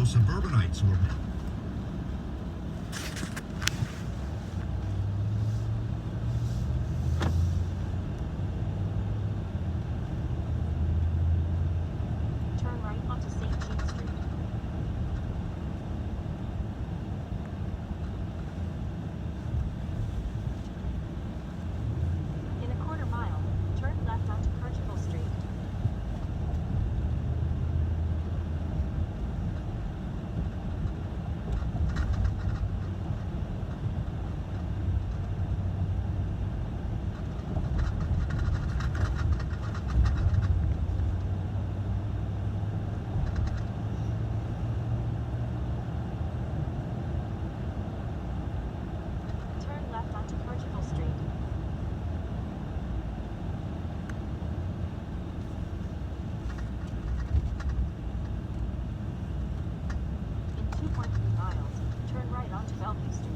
also suburbanites who are... Turn right onto St. Jean Street. In a quarter mile, turn left onto Portugal Street. Turn left onto Portugal Street. In 2.3 miles, turn right onto Bellevue Street.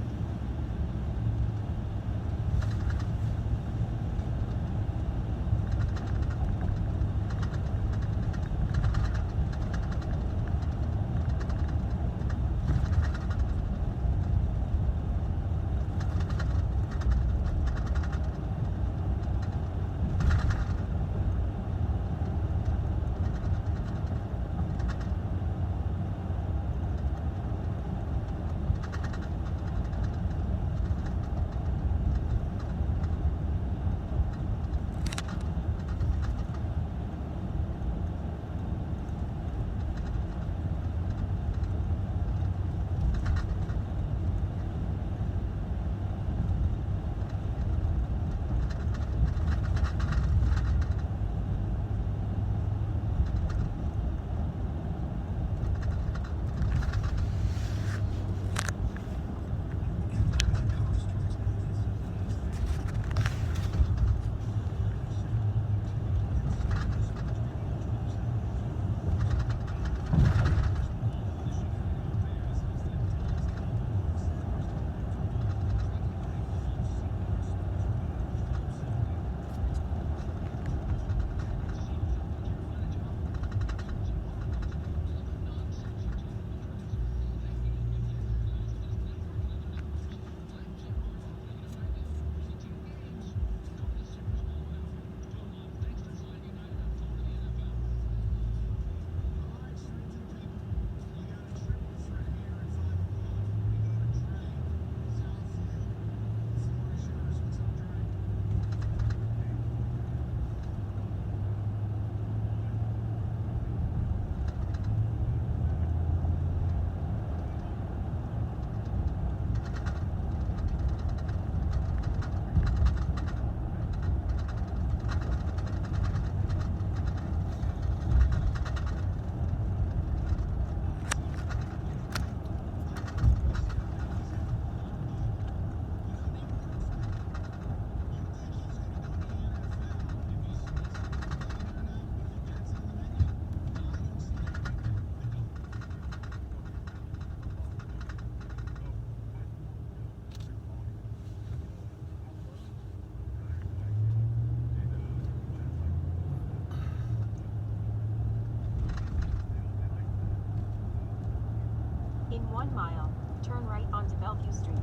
In 1 mile, turn right onto Bellevue Street.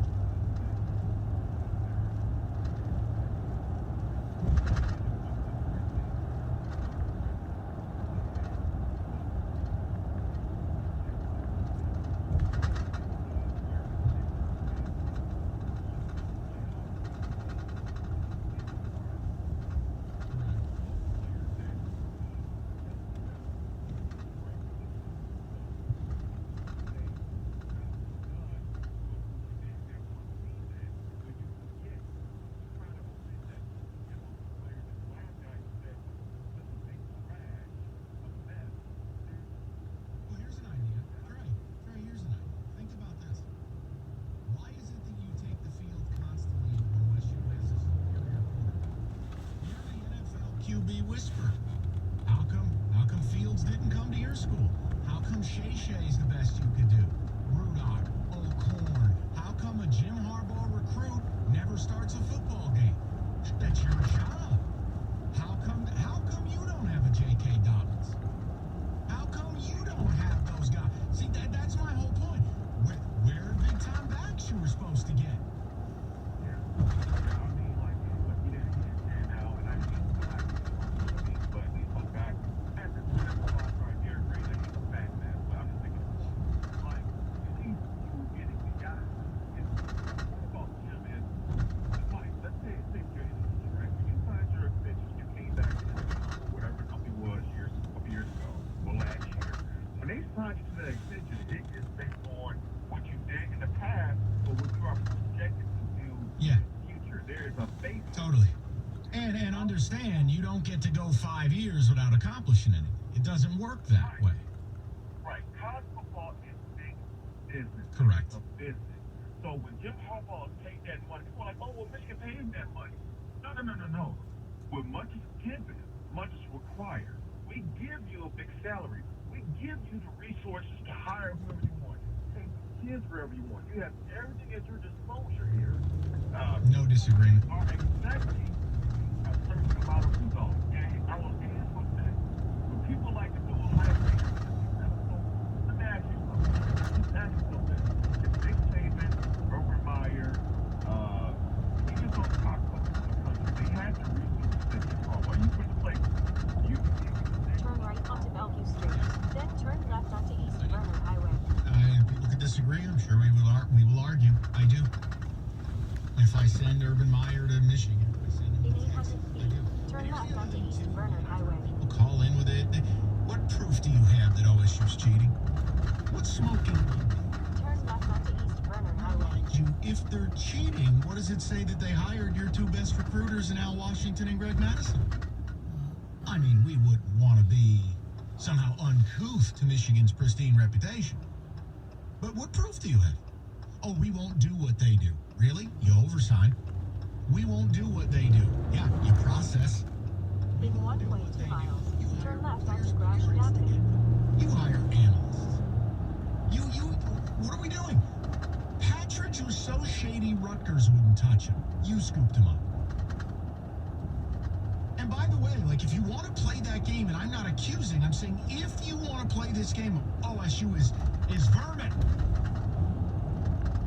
QB whisper. How come Fields didn't come to your school? How come Shay's the best you could do? Rudock, O'Korn. How come a Jim Harbaugh recruit never starts a football game? That's your job. How come you don't have a J.K. Dobbins? How come you don't have those guys? See, that's understand you don't get to go 5 years without accomplishing anything. It doesn't work that way. Right. College football is big business. Correct. It's a business. So when Jim Harbaugh takes that money, people are like, oh, well, Michigan pays him that money. No. When much is given, much is required. We give you a big salary. We give you the resources to hire whoever you want. Take kids wherever you want. You have everything at your disposal here. No disagreement. Are expecting a certain amount of results. And I will end with that. When people like to do Ohio State, let me ask you something. If Nick Saban, Urban Meyer, even those top coaches in the country, they had the resources that you call. Well, you put the place, you Turn right onto Bellevue Street. Then turn left onto East Vernon Highway. People could disagree. I'm sure we will argue. I do. If I send Urban Meyer to Michigan, if I send him In to 800 Texas, I feet, do. turn Here's left the other onto thing, East too. Vernon Highway. People call in with it. What proof do you have that OSU's cheating? What's smoking? Turn left onto East Vernon Highway. Mind you, if they're cheating, what does it say that they hired your two best recruiters in Al Washington and Greg Madison? I mean, we wouldn't want to be somehow uncouth to Michigan's pristine reputation. But what proof do you have? Oh, we won't do what they do. Really? You oversign. We won't do what they do. Yeah, you process. In 1.2 miles, turn left onto Gratiot Avenue. You hire analysts. What are we doing? Patridge was so shady Rutgers wouldn't touch him. You scooped him up. And by the way, like, if you want to play that game, and I'm not accusing, I'm saying if you want to play this game, OSU is vermin.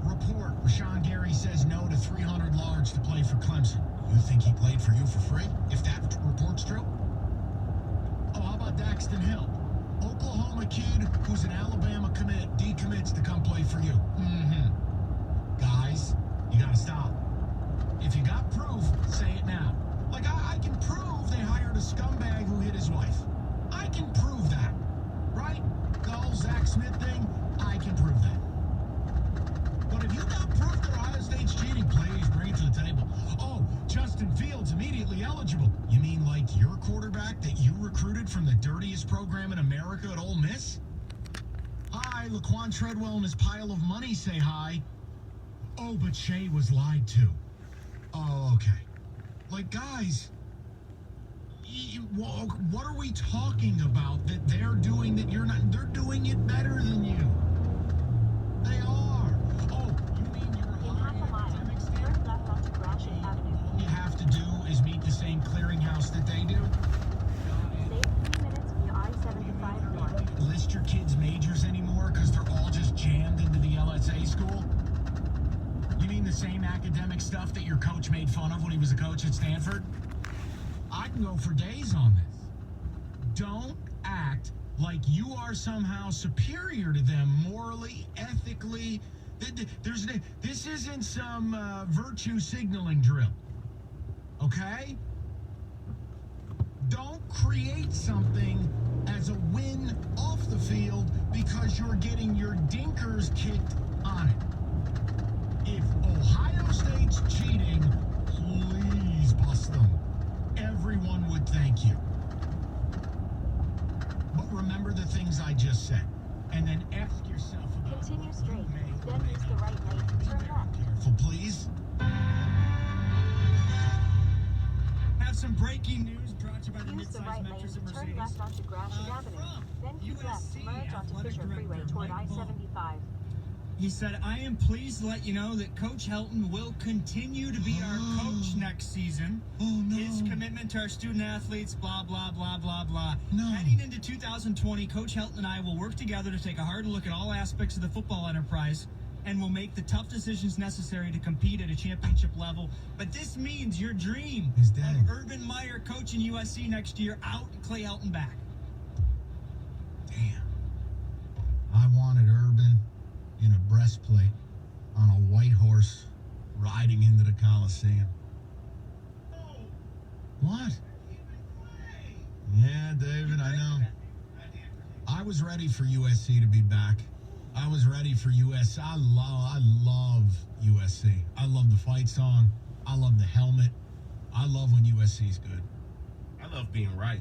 Report, Rashawn Gary says no to 300 large to play for Clemson. You think he played for you for free, if that report's true? Oh, how about Daxton Hill? Oklahoma kid who's an Alabama commit decommits to come play for you. Guys, you gotta stop. If you got proof, say it now. Like, I can prove they hired a scumbag who hit his wife. I can prove that. Right? The whole Zach Smith thing, I can prove that. But if you got proof that Ohio State's cheating, please bring it to the table. Oh, Justin Fields immediately eligible. You mean like your quarterback that you recruited from the dirtiest program in America at Ole Miss? Hi, Laquan Treadwell and his pile of money say hi. Oh, but Shea was lied to. Oh, okay. Like, guys, what are we talking about that they're doing that you're not? They're doing it better than you. They are. Oh, you mean you're In half a mile, turn left onto Gratiot Avenue. all you have to do is meet the same clearinghouse that they do? Save 3 minutes via I-75 North. List your kids' majors anymore because they're all just jammed into the LSA school? You mean the same academic stuff that your coach made fun of when he was a coach at Stanford? I can go for days on this. Don't act like you are somehow superior to them morally, ethically. This isn't some virtue signaling drill. Okay? Don't create something as a win off the field because you're getting your dinkers kicked on it. If Ohio State's cheating, please bust them. Everyone would thank you. But remember the things I just said. And then ask yourself about Continue straight, who may or then may use the not right lane to turn left. Careful, please. Have some breaking news brought to you by the Use the midsize right lane Metros to and turn Mercedes. left onto Gratiot Avenue. Then keep left to USC merge onto Athletic Fisher Freeway Director toward Mike Ball. I-75. He said, I am pleased to let you know that Coach Helton will continue to be our coach next season. Oh, no. His commitment to our student athletes, blah, blah, blah, blah, blah. No. Heading into 2020, Coach Helton and I will work together to take a hard look at all aspects of the football enterprise and will make the tough decisions necessary to compete at a championship level. But this means your dream He's dead. of Urban Meyer coaching USC next year out and Clay Helton back. Damn. I wanted Urban in a breastplate on a white horse riding into the Coliseum. What? Yeah, David, I know. I was ready for USC to be back. I was ready for USC. I love USC. I love the fight song. I love the helmet. I love when USC's good. of being right.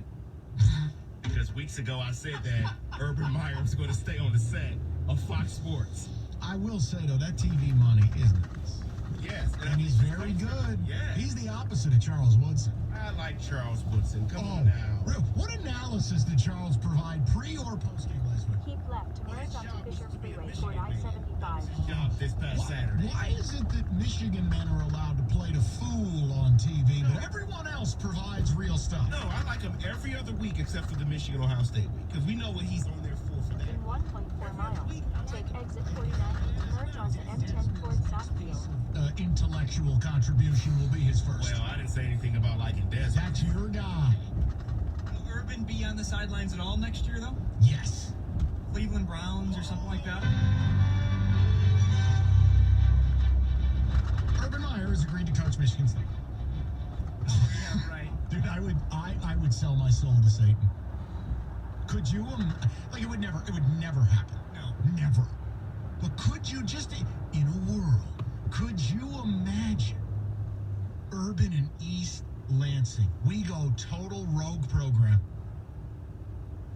Because weeks ago I said that Urban Meyer was going to stay on the set of Fox Sports. I will say, though, that TV money is nice. Yes. And he's very good. Yes. He's the opposite of Charles Woodson. I like Charles Woodson. Come on now. What analysis did Charles provide pre or post game last week? Keep left to merge onto Fisher Freeway toward I-75. Job this past Saturday. Why is it that Michigan men are allowed to play the fool on TV, but everyone else provides real stuff? No, I like him every other week except for the Michigan-Ohio State week because we know what he's on there for that. In 1.4 miles, take exit 49 to merge onto M10 towards Southfield. Intellectual contribution will be his first. Well, I didn't say anything about liking Desert. That's your guy. Will Urban be on the sidelines at all next year, though? Yes. Cleveland Browns or something like that? Urban Meyer has agreed to coach Michigan State. Oh, yeah, right. Dude, I would sell my soul to Satan. Could you? Like it would never happen. No. Never. But could you just, in a world, could you imagine Urban and East Lansing? We go total rogue program.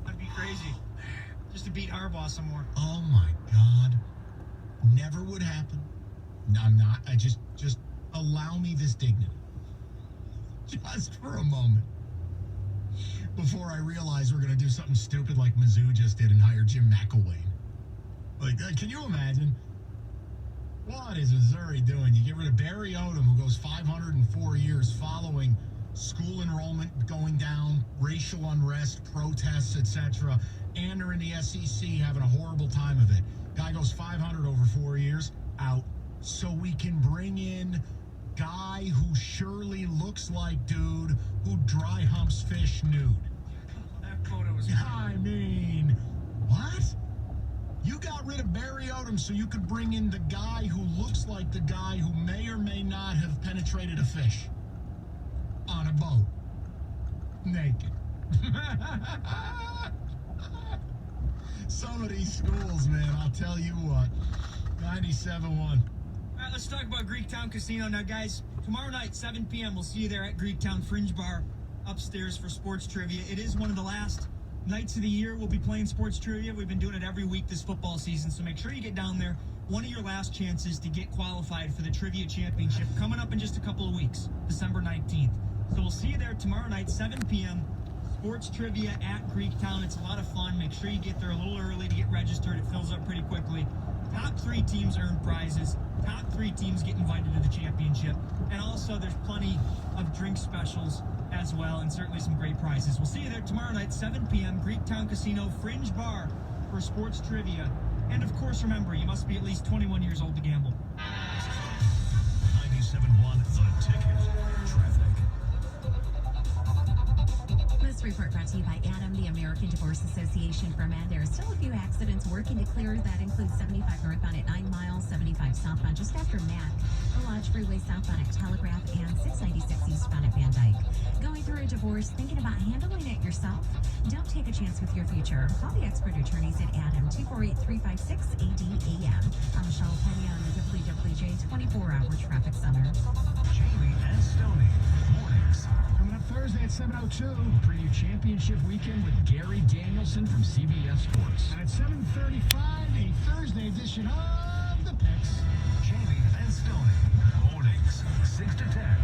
That'd be crazy. Just to beat Harbaugh some more. Oh my God. Never would happen. I'm not. I just allow me this dignity. Just for a moment. Before I realize we're going to do something stupid like Mizzou just did and hire Jim McElwain. Like, can you imagine? What is Missouri doing? You get rid of Barry Odom, who goes 504 years following school enrollment going down, racial unrest, protests, etc. And they're in the SEC having a horrible time of it. Guy goes 500 over 4 years, out. So we can bring in guy who surely looks like dude who dry humps fish nude. That photo was I mean, what? You got rid of Barry Odom so you could bring in the guy who looks like the guy who may or may not have penetrated a fish on a boat, naked. Some of these schools, man, I'll tell you what. 97-1. All right, let's talk about Greektown Casino. Now, guys, tomorrow night, 7 p.m., we'll see you there at Greektown Fringe Bar upstairs for sports trivia. It is one of the last nights of the year we'll be playing sports trivia. We've been doing it every week this football season, so make sure you get down there. One of your last chances to get qualified for the Trivia Championship coming up in just a couple of weeks, December 19th. So we'll see you there tomorrow night, 7 p.m., sports trivia at Greektown. It's a lot of fun. Make sure you get there a little early to get registered. It fills up pretty quickly. Top 3 teams earn prizes. Top 3 teams get invited to the championship. And also, there's plenty of drink specials as well, and certainly some great prizes. We'll see you there tomorrow night, 7 p.m., Greektown Casino Fringe Bar for sports trivia. And, of course, remember, you must be at least 21 years old to gamble. 97.1 The Ticket. Traffic. This report brought to you by Adam, the American Divorce Association for Men. There are still a few accidents working to clear. That includes 75 northbound at 9 miles, 75 southbound just after Mac, the Lodge Freeway southbound at Telegraph, and 696 eastbound at Van Dyke. Going through a divorce, thinking about handling it yourself? Don't take a chance with your future. Call the expert attorneys at Adam, 248-356-ADAM. I'm Michelle Penny on the WWJ 24-hour traffic center. Jamie and Stoney. Mornings. Coming up Thursday at 7:02, preview championship weekend with Gary Danielson from CBS Sports. And at 7:35, a Thursday edition of The Picks. Jamie and Stoney. Mornings. 6 to 10.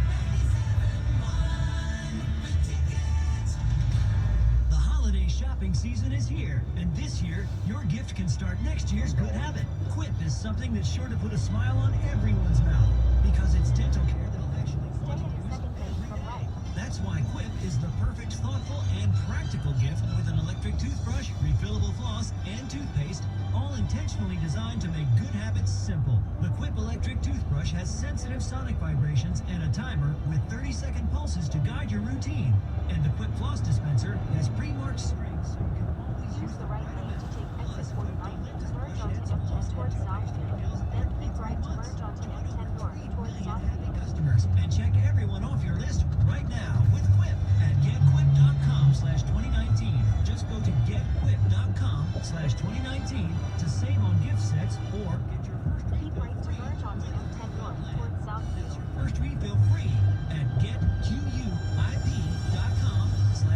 The holiday shopping season is here, and this year, your gift can start next year's good habit. Quip is something that's sure to put a smile on everyone's mouth, because it's dental care that'll actually Stay fund in you the second lane from right. That's why Quip is the perfect, thoughtful, and practical gift with an electric toothbrush, refillable floss, and toothpaste, all intentionally designed to make good habits simple. The Quip electric toothbrush has sensitive sonic vibrations and a timer with 30-second pulses to guide your routine. And the Quip floss dispenser has pre-marked strings, so you can always Use the right lane to take exit 49 to merge onto M10 towards Southfield. Then keep right to merge onto M10 north towards Southfield. customers. And check everyone off your list right now with Quip at getquip.com/2019. Just go to getquip.com/2019 to save on gift sets or get your first Keep right to merge onto M10 north towards Southfield. first refill free at getquip.com/2019.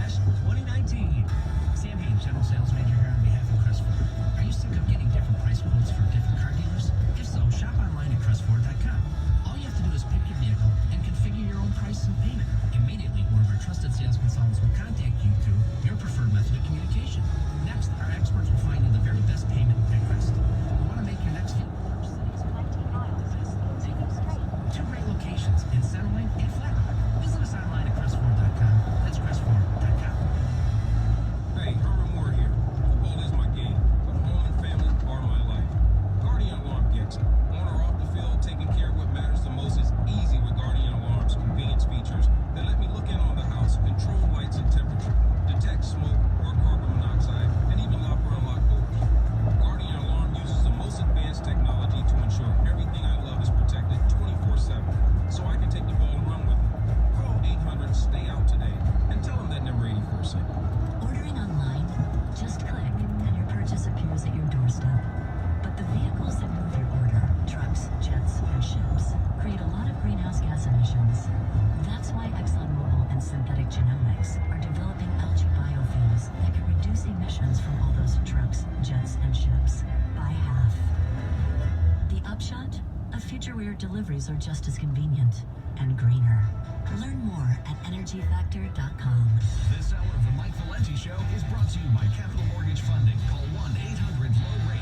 future where deliveries are just as convenient and greener. Learn more at EnergyFactor.com. This hour of the Mike Valenti Show is brought to you by Capital Mortgage Funding. Call 1-800-LOW-RATE.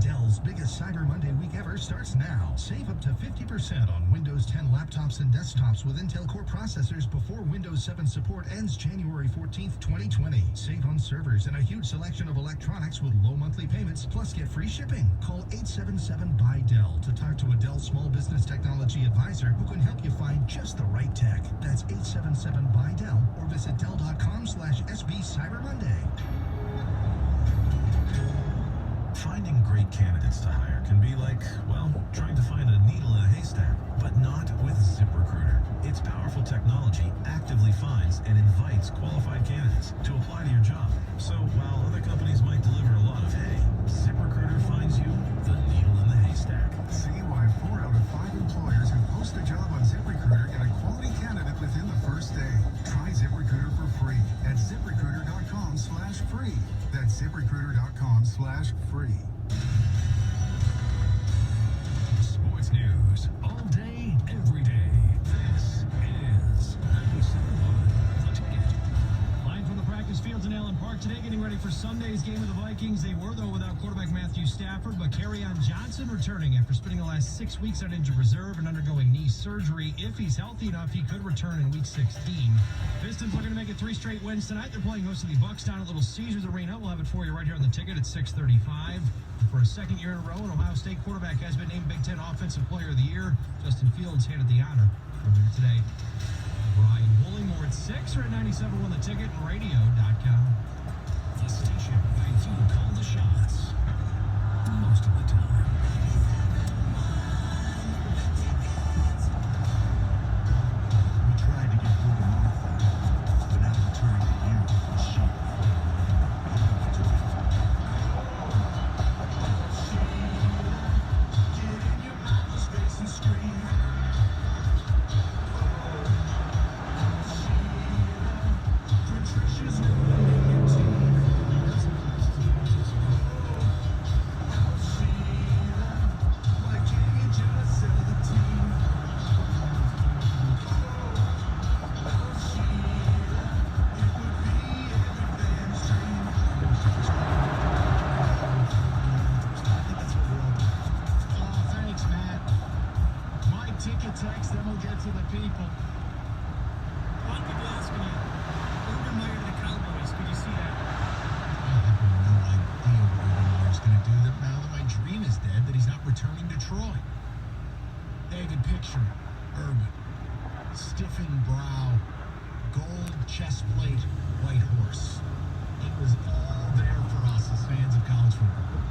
Dell's biggest Cyber Monday week ever starts now. Save up to 50% on Windows 10 laptops and desktops with Intel Core processors before Windows 7 support ends January 14th, 2020. Save on servers and a huge selection of electronics with low monthly payments, plus get free shipping. Call 877-BUY-DELL to talk to a Dell Small Business Technology Advisor who can help you find just the right tech. That's 877-BUY-DELL or visit Dell.com/SB Cyber Monday. Finding great candidates to hire can be like, well, trying to find a needle in a haystack, but not with ZipRecruiter. Its powerful technology actively finds and invites qualified candidates to apply to your job. So while other companies might deliver a lot of hay, ZipRecruiter finds you the needle in the haystack. See why 4 out of 5 employers who post a job on ZipRecruiter get a quality candidate within the first day. Try ZipRecruiter for free at ZipRecruiter.com/free. That's ZipRecruiter.com/free. Sports news all day, every day. This is 97.1 The Ticket. Live from the practice fields in Allen Park today, getting ready for Sunday's game of the Vikings. They were, though, without quarterback Matthew Stafford, but Kerryon Johnson returning after spending the last 6 weeks on injured reserve and undergoing knee surgery. If he's healthy enough, he could return in Week 16. Pistons looking to make it 3 straight wins tonight. They're playing host to the Bucks down at Little Caesars Arena. We'll have it for you right here on the Ticket at 6:35. For a second year in a row, an Ohio State quarterback has been named Big Ten Offensive Player of the Year. Justin Fields handed the honor earlier today. Brian Woolley, more at 6 or at 97.1 The Ticket and radio.com. The station where you call the shots most of the time. We tried to get through to Martha, but now we're turning to you, sheep. Get in your mama's face and scream. Patricia's never been your team. Why can't you just sell the team? It would be every fan's dream. Oh, thanks, Matt. My ticket text, then we'll get to the people. A lot of people asking you, Urban Meyer to the Cowboys. Could you see that? I have no idea what Urban Meyer's going to do now that my dream is dead, that he's not returning to Troy. David, picture it. Urban. Stiffened brow. Gold chest plate. White horse. It was all there for us as fans of college football.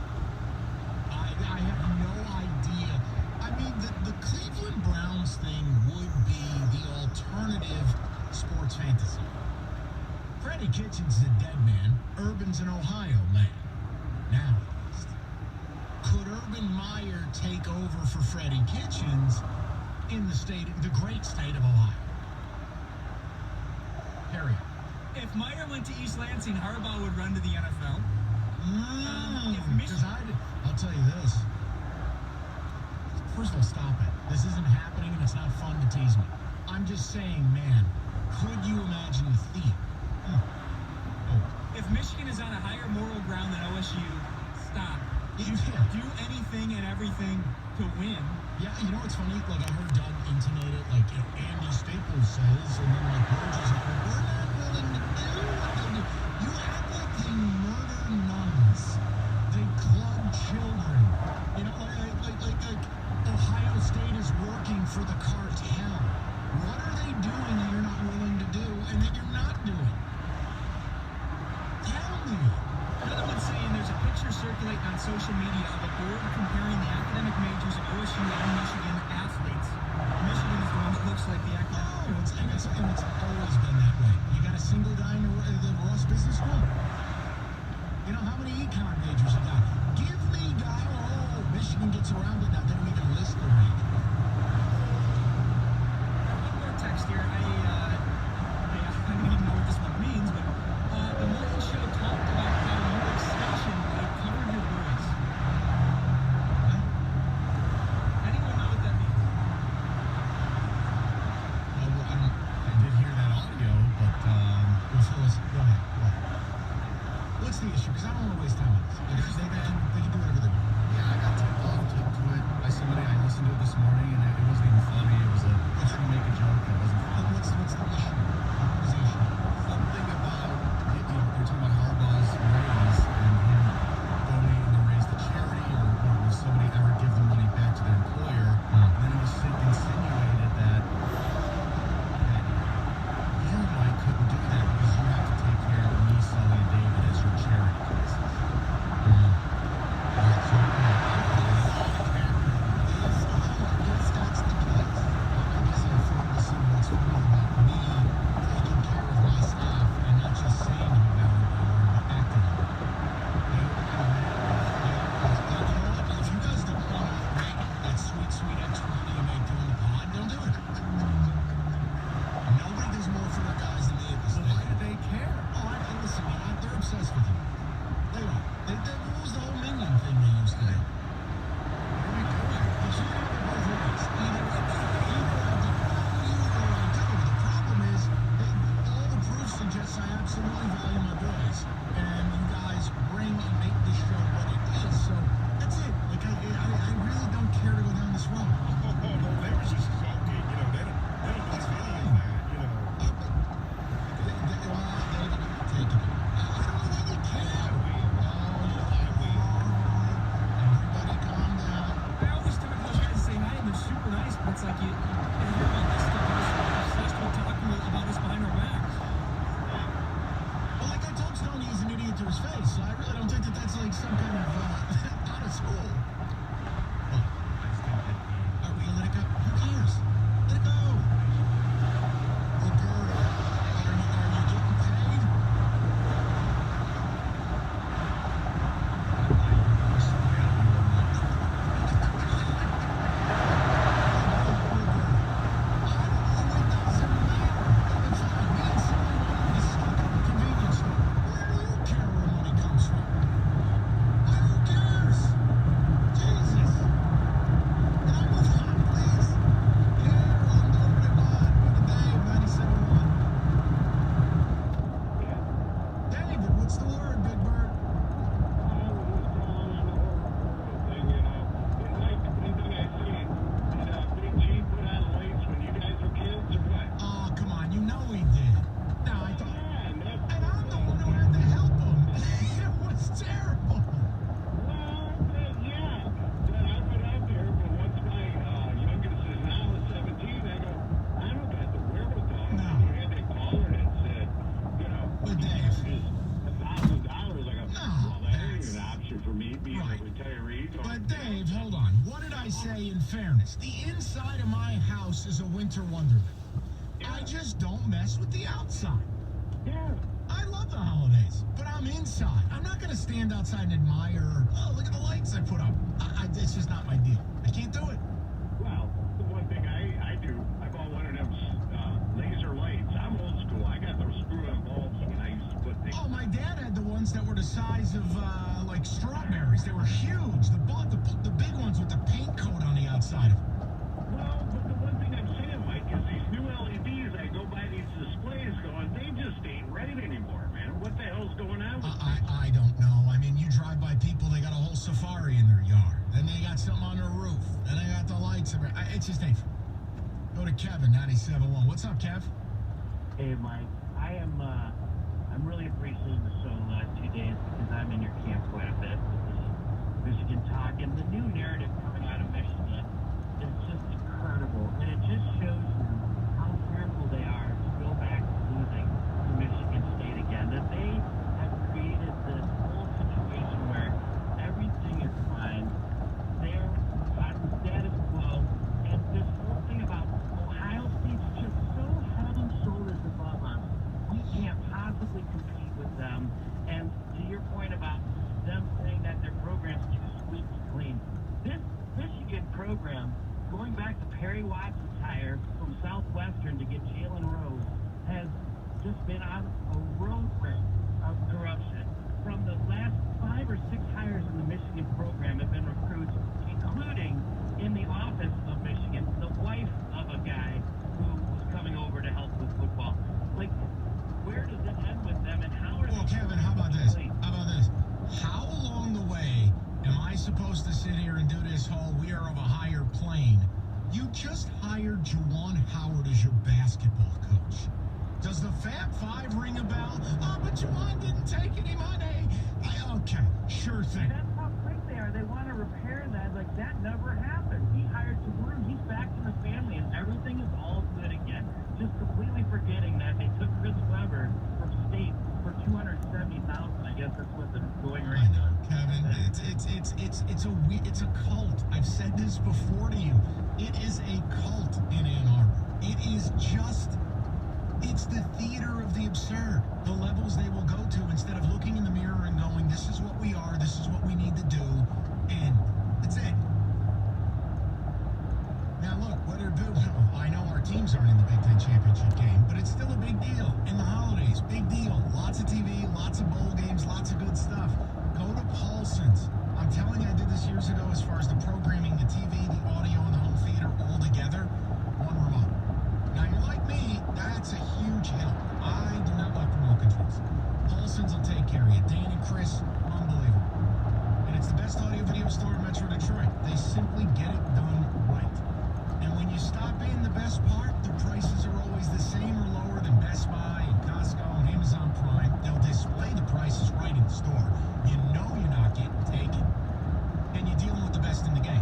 I have no idea. I mean, the Cleveland Browns thing would be the alternative sports fantasy. Freddie Kitchens is a dead man. Urban's an Ohio man. Now, could Urban Meyer take over for Freddie Kitchens in the great state of Ohio? Harry. If Meyer went to East Lansing, Harbaugh would run to the NFL. Because I'll tell you this. First of all, stop it. This isn't happening and it's not fun to tease me. I'm just saying, man, could you imagine the theme? If Michigan is on a higher moral ground than OSU, stop. You do anything and everything to win. Yeah, you know what's funny? Like, I heard Doug intimate it, like, Andy Staples says, and then, like, Burgess, like, we're not willing to do it. You act like they murder nuns. They club children. You know, like Ohio State is working for the cartel. What are they doing that you're not willing to do and that you're not doing? Tell me. Another one saying there's a picture circulating on social media of a board comparing the academic majors of OSU and Michigan athletes. Michigan is the one that looks like the academic. And it's always been that way. You got a single guy in the Ross Business School. You know, how many econ majors you got? Give me guy. Oh, Michigan gets around it now. They don't even list the rank. One more text here. I don't even know what this one means, but the morning show talked about how you extension covered your boys. Dave, hold on. What did I say in fairness? The inside of my house is a winter wonderland. I just don't mess with the outside. Yeah. I love the holidays, but I'm inside. I'm not going to stand outside and admire, oh, look at the lights I put up. It's just not my deal. I can't do it. Well, the one thing I do, I bought one of them laser lights. I'm old school. I got those screw-on bulbs when I used to put things. Oh, my dad had the ones that were the size of, like strawberries. They were huge. The big ones with the paint coat on the outside of them. Well, but the one thing I'm saying, Mike, is these new LEDs, I go by these displays going, they just ain't right anymore, man. What the hell's going on with I don't know. I mean, you drive by people, they got a whole safari in their yard. Then they got something on their roof. Then they got the lights. It's just ain't. Go to Kevin, 97.1. What's up, Kev? Hey, Mike. I'm really appreciating the show the last 2 days because I'm in your camp quite a bit with this Michigan talk. And the new narrative coming out of Michigan is just incredible. And it just shows you how fearful they are to go back to losing to Michigan State again. That they have created this whole situation where everything is fine. They're on the status quo. And this whole thing about Ohio State's just so head and shoulders above us. We can't possibly compete with them. And to your point about them saying that their program's too squeaky clean, this Michigan program, going back to Perry Watson's hire from Southwestern to get Jalen Rose, has just been on a road trip of corruption. From the last 5 or 6 hires in the Michigan program have been recruits, including in the office of Michigan, the wife of a guy who was coming over to help with football. Like, where does it end with them, and how are Well, they... Kevin, how about this? How along the way am I supposed to sit here and do this whole we are of a higher plane? You just hired Juwan Howard as your basketball coach. Does the Fab Five ring a bell? Oh, but Juwan didn't take any money. Okay, sure thing. That's how quick they are. They want to repair that. Like, that never happened. He hired Jawoon. He's back to the family, and everything is all good again. Just completely forgetting that they took Chris Webber from State for $270,000. I guess that's what the going rate. I know, Kevin. It's a cult. I've said this before to you. It is a cult in Ann Arbor. It is just. It's the theater of the absurd. The levels they will go to instead of looking in the mirror and going, this is what we are, this is what we need to do, and that's it. Now look, I know our teams aren't in the Big Ten championship game, but it's still a big deal. In the holidays, big deal. Lots of TV, lots of bowl games, lots of good stuff. Go to Paulson's. I'm telling you, I did this years ago as far as the programming, the TV, the audio, and the home theater all together. One remote. Now, you're like me, that's a huge help. I do not like remote controls. Paulson's will take care of you. Dane and Chris, unbelievable. And it's the best audio video store in Metro Detroit. They simply get it done right. And when you stop in, the best part, the prices are always the same or lower than Best Buy and Costco and Amazon Prime. They'll display the prices right in the store. You know you're not getting taken. And you're dealing with the best in the game.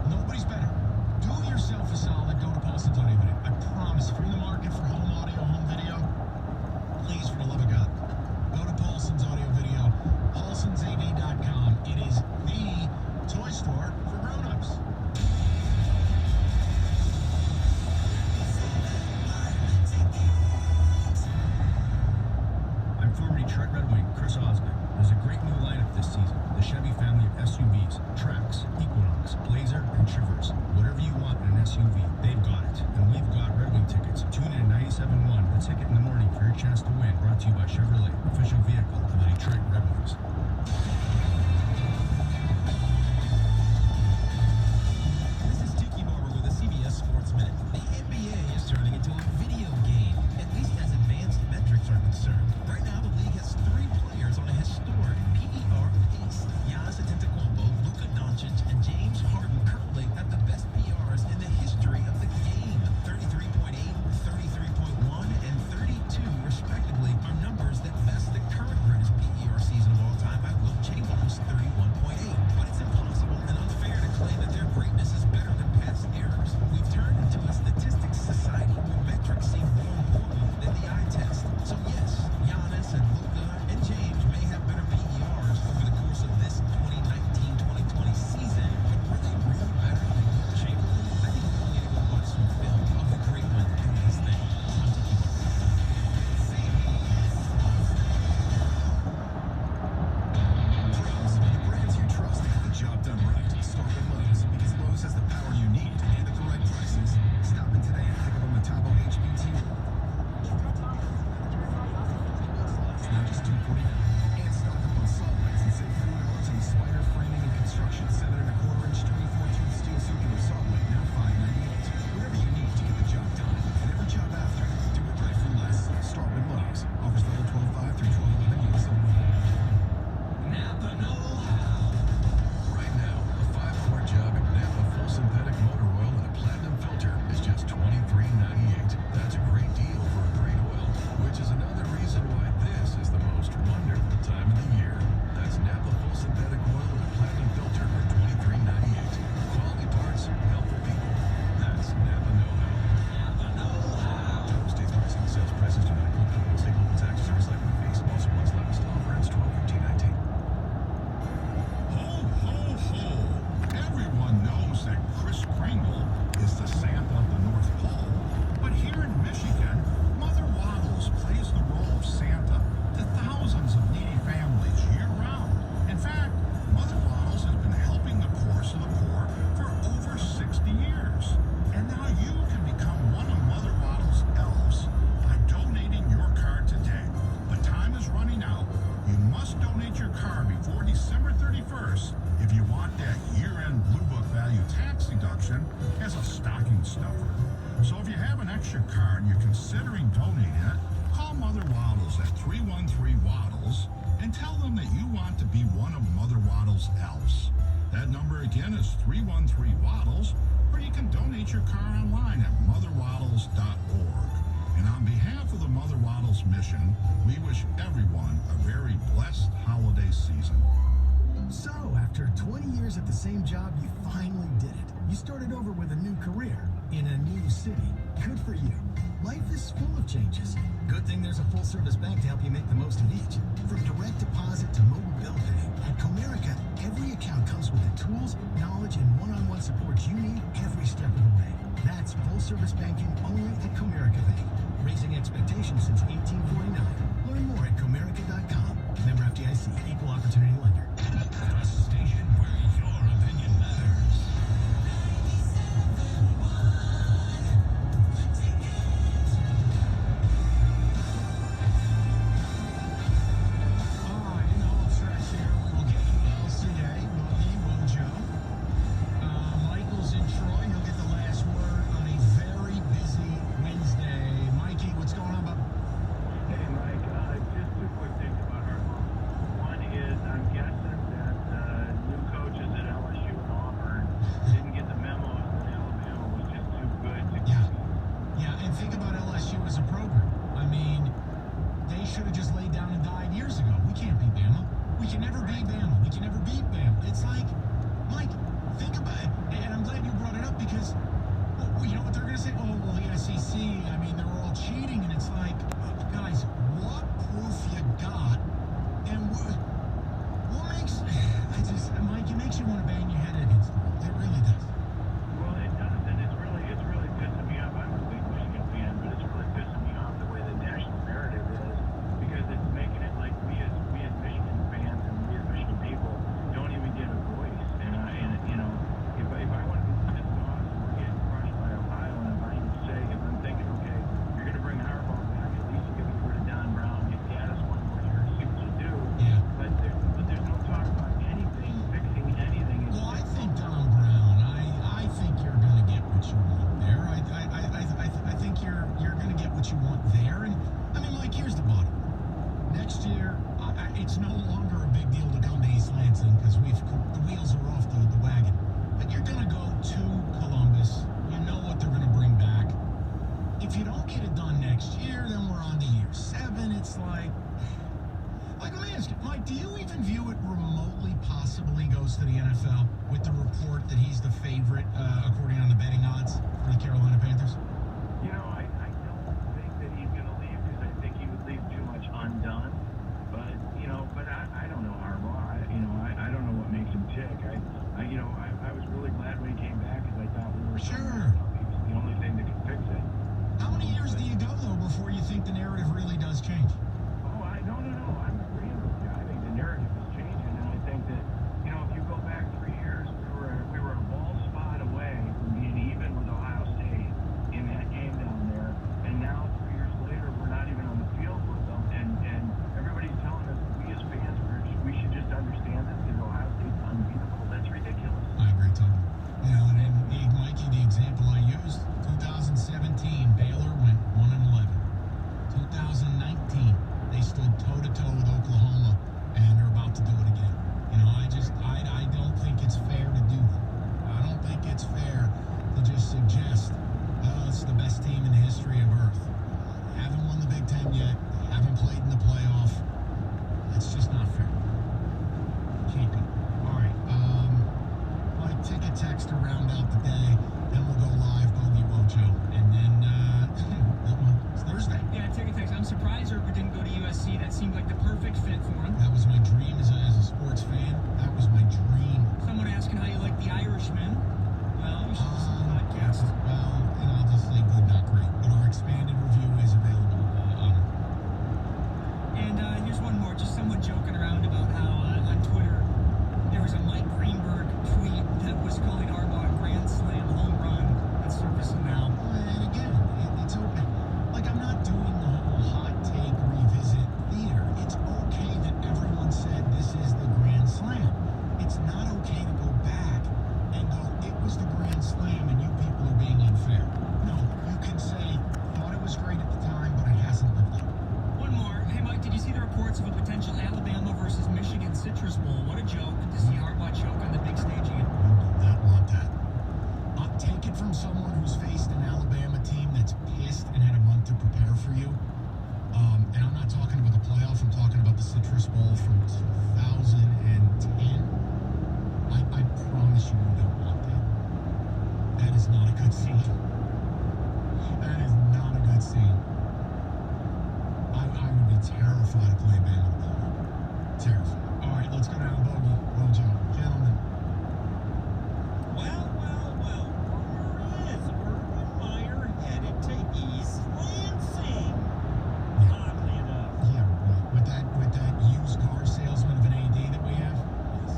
Nobody's better. Do yourself a solid. Go to Paulson's Audio Video. I promise, if you're in the market for home audio, home video, please, for the love of God, go to Paulson's Audio Video. PaulsonsAV.com. It is the auction as a stocking stuffer. So if you have an extra car and you're considering donating it, call Mother Waddles at 313-WADDLES and tell them that you want to be one of Mother Waddles' elves. That number again is 313-WADDLES, or you can donate your car online at motherwaddles.org. And on behalf of the Mother Waddles mission, we wish everyone a very blessed holiday season. So, after 20 years at the same job, you finally did it. You started over with a new career in a new city. Good for you. Life is full of changes. Good thing there's a full-service bank to help you make the most of each. From direct deposit to mobile bill pay, at Comerica, every account comes with the tools, knowledge, and one-on-one support you need every step of the way. That's full-service banking only at Comerica Bank. Raising expectations since 1849. Learn more at Comerica.com. Member FDIC, Equal Opportunity Lender. The station where your opinion matters. In the home stretch here, we will get you LCA, Boogie, Wojo. Michael's in Troy. He'll get the last word on a very busy Wednesday. Mikey, what's going on, bub? Hey, Mike, just two quick things about Harbaugh. One is I'm guessing that new coaches at LSU and Auburn didn't get the memo that Alabama was just too good to Yeah, and think about LSU as a program. I mean, they should have just laid down and died years ago. We can't beat Bama. We can never beat Bama. We can never beat Bama. It's like, Mike, think about it. And I'm glad you brought it up because, well, you know what they're going to say? Oh, well, the SEC, I mean, they're all cheating. And it's like, guys, what proof you got? And what makes, Mike, it makes you want to bang your head against the wall. It really does. Well, it does, and it's really pissing me off. I'm a big Michigan fan, but it's really pissing me off the way the national narrative is, because it's making it like we as Michigan fans and we as Michigan people don't even get a voice. And you know, if I want to be pissed off and we're getting crushed by Ohio, and if I'm saying, if I'm thinking, okay, you're going to bring Harbaugh back, at least you give me rid of Don Brown, get Gaddis one more year, see what you do. Yeah. But there's no talk about anything, fixing anything. It's Well, I just think Don Brown. I think you're going to get what you want there. I think you're going to get what you want there. And I mean, Mike, here's the bottom. Next year, it's no longer a big deal to come to East Lansing because the wheels are off the wagon. But you're going to go to Columbus. You know what they're going to bring back. If you don't get it done next year, then we're on to year 7. It's like, let me ask you, Mike, do you even view it remotely possibly goes to the NFL with the report that he's the favorite, according on the betting odds for the Carolina Panthers? You know, I don't think that he's going to leave because I think he would leave too much undone. But, you know, I don't know Harbaugh. I don't know what makes him tick. I was really glad when he came back because I thought we were Sure. he was the only thing that could fix it. How many years do you go, though, before you think the narrative really does change? Oh, no. I'm agreeing with you. I think the narrative is changing, and I think that, you know, if you go back 3 years, we were a ball spot away from being even with Ohio State in that game down there, and now 3 years later, we're not even on the field with them, and everybody's telling us we as fans, we should just understand this because Ohio State's unbeatable. That's ridiculous. I agree, totally. You know, and Mikey, the example I used, 2017, Baylor went 1-11. 2019, they stood toe-to-toe with Oklahoma, and they're about to do it again. You know, I don't think it's fair to do that. I don't think it's fair to just suggest, oh, it's the best team in the history of Earth. Haven't won the Big Ten yet. Haven't played in the playoff. That's just not fair. Can't do it. All right. Mike, take a text to round out the day. Then we'll go live, Bogey Wojo. And then, it's Thursday. Yeah, take a text. I'm surprised Urban didn't go to USC. That seemed like the perfect fit for him. That was my dream as a sports fan. That was my dream. Someone asking how you like The Irishman. Well, you should listen to the podcast. Well, and I'll just say good, not great. But our expanded review is available on it. And here's one more. Just someone joking around about how on Twitter there was a Mike Greenberg tweet that was calling Harbaugh a grand slam home run. That's surfacing now. And again, it's okay. Like, I'm not doing the whole hot take revisit theater. It's okay that everyone said this is the grand slam. It's not okay to go back and go, it was the grand slam is not a good scene. That is not a good scene. I would be terrified of playing Bama Bogey. Terrified. All right, let's go down Bogey. Rojo. Gentlemen. Well. Rumor is Urban Meyer headed to East Lansing. Oddly enough. Yeah, right. With that used car salesman of an AD that we have.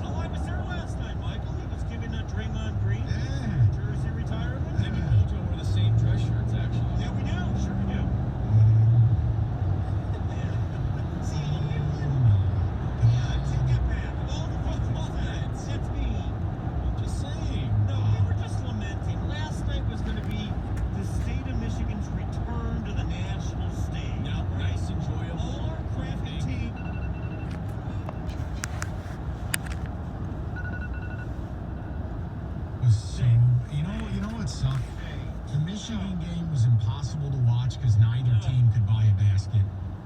Oh, I was there last night, Michael. He was giving Draymond Green Yeah. jersey retirement. Him and Mojo wear the same dress shirts, actually. Yeah, we do. Sure we do. See, take that back. All the football fans. That's me. I'm just saying. No, we were just lamenting. Last night was going to be the state of Michigan's return to the national stage. Yeah, nice, enjoyable. All our crafty team. Was so, you know what sucked? The Michigan game was impossible to watch because neither team could buy a basket,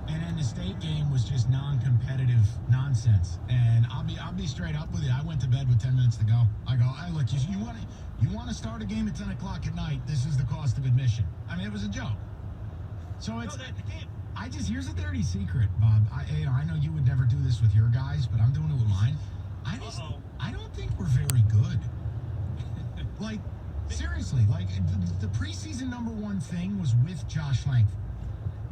and then the state game was just non-competitive nonsense. And I'll be straight up with you. I went to bed with 10 minutes to go. I go, hey, look, you want to start a game at 10 o'clock at night? This is the cost of admission. I mean, it was a joke. So it's. Here's a dirty secret, Bob. I know you would never do this with your guys, but I'm doing it with mine. I don't think we're very good. Like, seriously, like, the preseason #1 thing was with Josh Langford.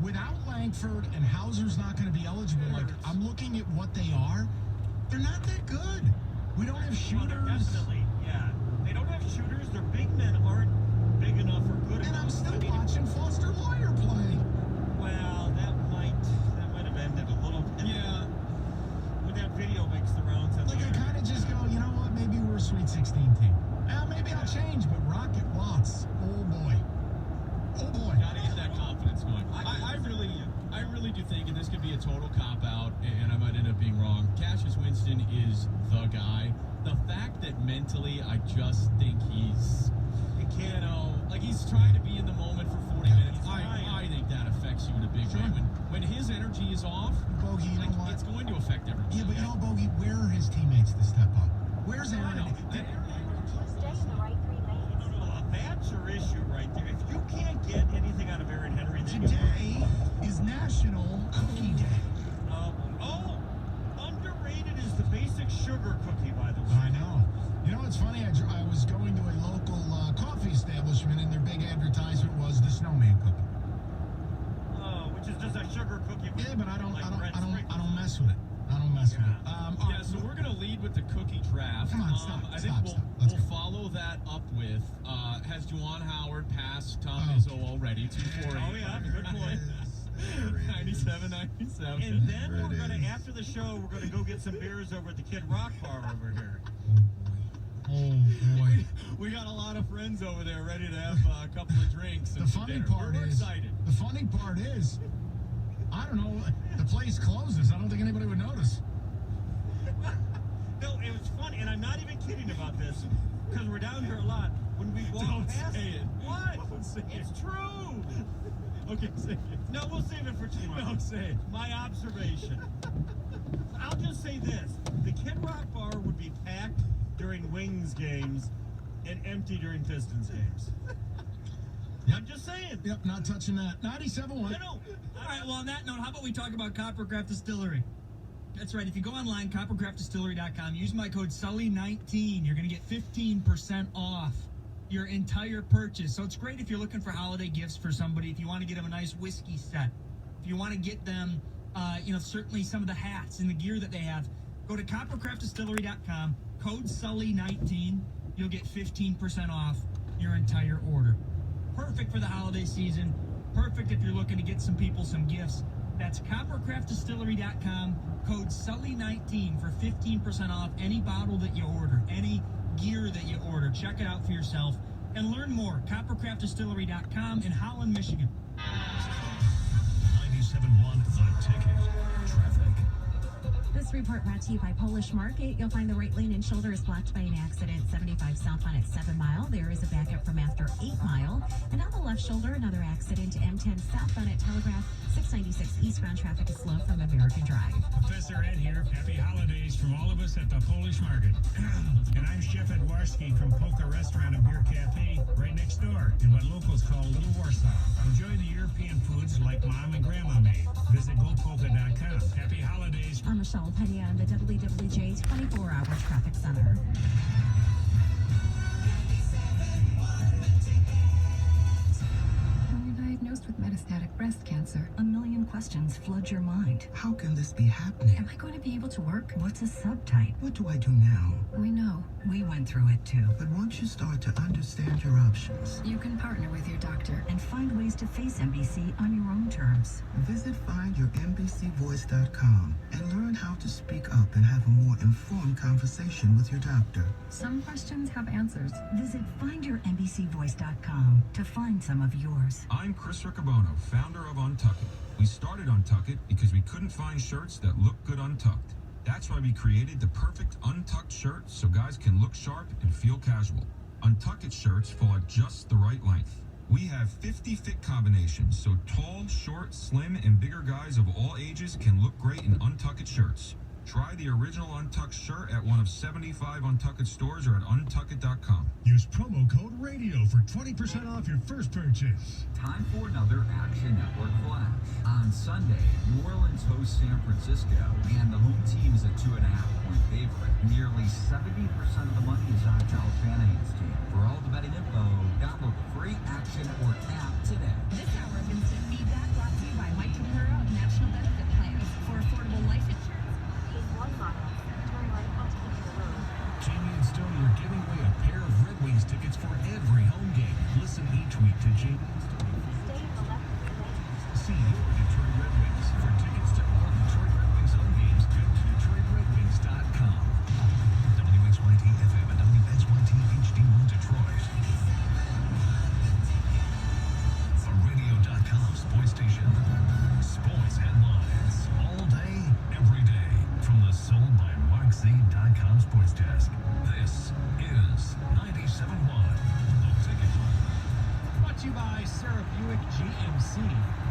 Without Langford, and Hauser's not going to be eligible, like, I'm looking at what they are. They're not that good. We don't have shooters. Definitely, yeah. They don't have shooters. Their big men aren't big enough or good enough. And I'm still watching Foster Loyer play. Well, that might have ended a little bit. Yeah. When that video makes the rounds. Like, I kind of just go, you know what, maybe we're a Sweet 16 team. Maybe I'll change, but Rocket Watts, oh boy. Gotta get that confidence going. I really do think, and this could be a total cop-out, and I might end up being wrong, Cassius Winston is the guy. The fact that mentally, I just think he's trying to be in the moment for 40 minutes. I think that affects you in a big way. When his energy is off, Bogey, you know what? it's going to affect everyone. Yeah, but you know, Bogey, where are his teammates to step up? Where's Aaron? Stay in the right 3 lanes. No, that's your issue right there. If you can't get anything out of Aaron Henry, then Today is National Cookie Day. Underrated is the basic sugar cookie, by the way. I know. You know, it's funny. I was going to a local coffee establishment, and their big advertisement was the snowman cookie. Oh, which is just a sugar cookie. Yeah, but I don't mess with it. So we're going to lead with the cookie draft. Come on, stop. I think we'll follow that up with, has Juwan Howard passed Tom Izzo already? 248. Oh, yeah, good point. 97. And then we're going to, after the show, we're going to go get some beers over at the Kid Rock Bar over here. Oh, boy. We got a lot of friends over there ready to have a couple of drinks. The funny part is, I don't know, the place closes. I don't think anybody would notice. No, it was funny, and I'm not even kidding about this, because we're down here a lot. When we walk past say it. What? Don't say It's it. true. Okay, say it. No, we'll save it for tomorrow. No, say it. My observation. I'll just say this. The Kid Rock Bar would be packed during Wings games and empty during Pistons games. I'm just saying. Yep, not touching that. 97.1. No. All right, well, on that note, how about we talk about Coppercraft Distillery? That's right. If you go online, coppercraftdistillery.com, use my code SULLY19. You're going to get 15% off your entire purchase. So it's great if you're looking for holiday gifts for somebody, if you want to get them a nice whiskey set, if you want to get them, certainly some of the hats and the gear that they have, go to coppercraftdistillery.com, code SULLY19. You'll get 15% off your entire order. Perfect for the holiday season. Perfect if you're looking to get some people some gifts. That's coppercraftdistillery.com, code SULLY19 for 15% off any bottle that you order, any gear that you order. Check it out for yourself and learn more. coppercraftdistillery.com in Holland, Michigan. 97.1 The Ticket. Traffic. This report brought to you by Polish Market. You'll find the right lane and shoulder is blocked by an accident. 75 southbound at 7 Mile. There is a backup from after 8 Mile. And on the left shoulder, another accident. M10 southbound at Telegraph. 696 eastbound traffic is slow from American Drive. Professor Ed here. Happy holidays from all of us at the Polish Market. And I'm Chef Ed Wash. Jaworski from Polka Restaurant and Beer Cafe, right next door, in what locals call Little Warsaw. Enjoy the European foods like Mom and Grandma made. Visit GoPolka.com. Happy holidays. I'm Michelle Pedia in the WWJ 24-hour traffic center. When you're diagnosed with metastatic breast cancer, a million questions flood your mind. How can this be happening? Am I going to be able to work? What's a subtype? What do I do now? We know. We went through it too. But once you start to understand your options, You can partner with your doctor And find ways to face MBC on your own terms. visit findyourmbcvoice.com and learn how to speak up and have a more informed conversation with your doctor. Some questions have answers. Visit findyourmbcvoice.com to find some of yours. I'm Chris Riccobono, founder of Untuck It. We started Untuck It because we couldn't find shirts that look good untucked. That's why we created the perfect untucked shirt so guys can look sharp and feel casual. Untuck It shirts fall at just the right length. We have 50 fit combinations, so tall, short, slim, and bigger guys of all ages can look great in Untuck It shirts. Try the original Untucked shirt at one of 75 Untuck It stores or at untuckit.com. Use promo code RADIO for 20% off your first purchase. Time for another Action Network Flash. On Sunday, New Orleans hosts San Francisco, and the home team is a 2.5-point favorite. Nearly 70% of the money is on Kyle Shanahan's team. For all the betting info, download the free Action Network app today. This hour of instant feedback brought to you by Mike Tempura of National Benefit Plans. For affordable life insurance, In 1 mile, turn right onto Easter Road. Jamie and Stoney are giving away a pair of Red Wings tickets for every home game. Listen each week to Jamie and Stoney. Stay in the left lane. See your Detroit Red Wings. For tickets to all Detroit Red Wings home games, go to DetroitRedWings.com. WXYT FM and WXYT HD1 Detroit. A Radio.com sports station. Sports headlines all day, every day. From the Sold by MarkZ.com sports desk. This is 97.1. The Ticket. Brought to you by Sarah Buick GMC.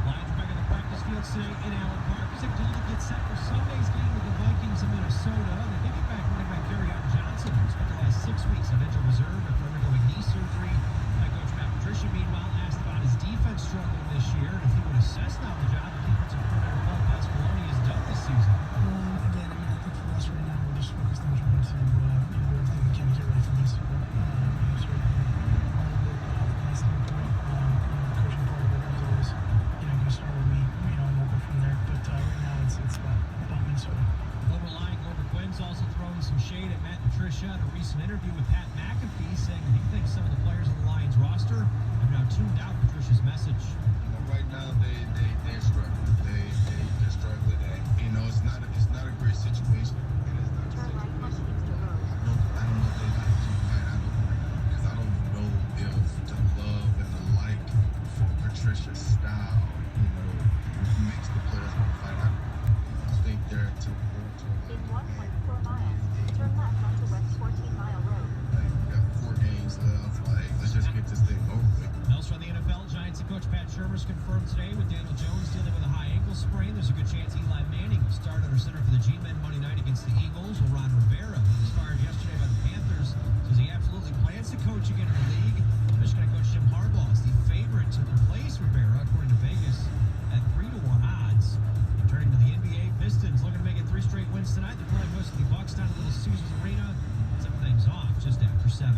Lions back at the practice field today in Allen Park as they continue to get set for Sunday's game with the Vikings in Minnesota. They get back running back Kerryon Johnson, who spent the last 6 weeks on injured reserve after undergoing knee surgery. Head coach Matt Patricia, meanwhile, asked about his defense struggling this year and if he would assess now the job the defensive coordinator Paul Pasqualoni has done this season. Again, I think for us right now, we're just focused on trying to do everything we can to get ready for Minnesota. Nice standpoint. Coaching part of it is always, going to start with me, and we'll go from there. But right now, it's about Minnesota. Overlying over Quinn's also throwing some shade at Matt Patricia in a recent interview with Pat McAfee, saying that he thinks some of the players on the Lions roster have now tuned out Patricia's message. Right now, they're struggling. They're struggling. And, it's not a great situation. It is not a Turn right situation. onto Easter Road. I don't know if they like to fight. Because I don't know if the love and the like for Patricia's style, makes the players want to fight. I think they're too. In 1.4 miles, turn left onto West 14 Mile Road. We got 4 games left. Let's just get this thing over with. Elsewhere in the NFL, Giants and coach Pat Shurmur's confirmed today with Daniel Jones dealing with a high ankle sprain. There's a good chance Eli Manning will start under center for the G-Men Monday night against the Eagles. Well, Ron Rivera, who was fired yesterday by the Panthers, says he absolutely plans to coach again in the league. Michigan coach Jim Harbaugh is the favorite to replace Rivera, according to Vegas, at 3-1 odds. Turning to the NBA, Pistons looking to make it 3 straight wins tonight. They're playing most of the Bucks down at Little Caesars Arena. Set things off just after 7.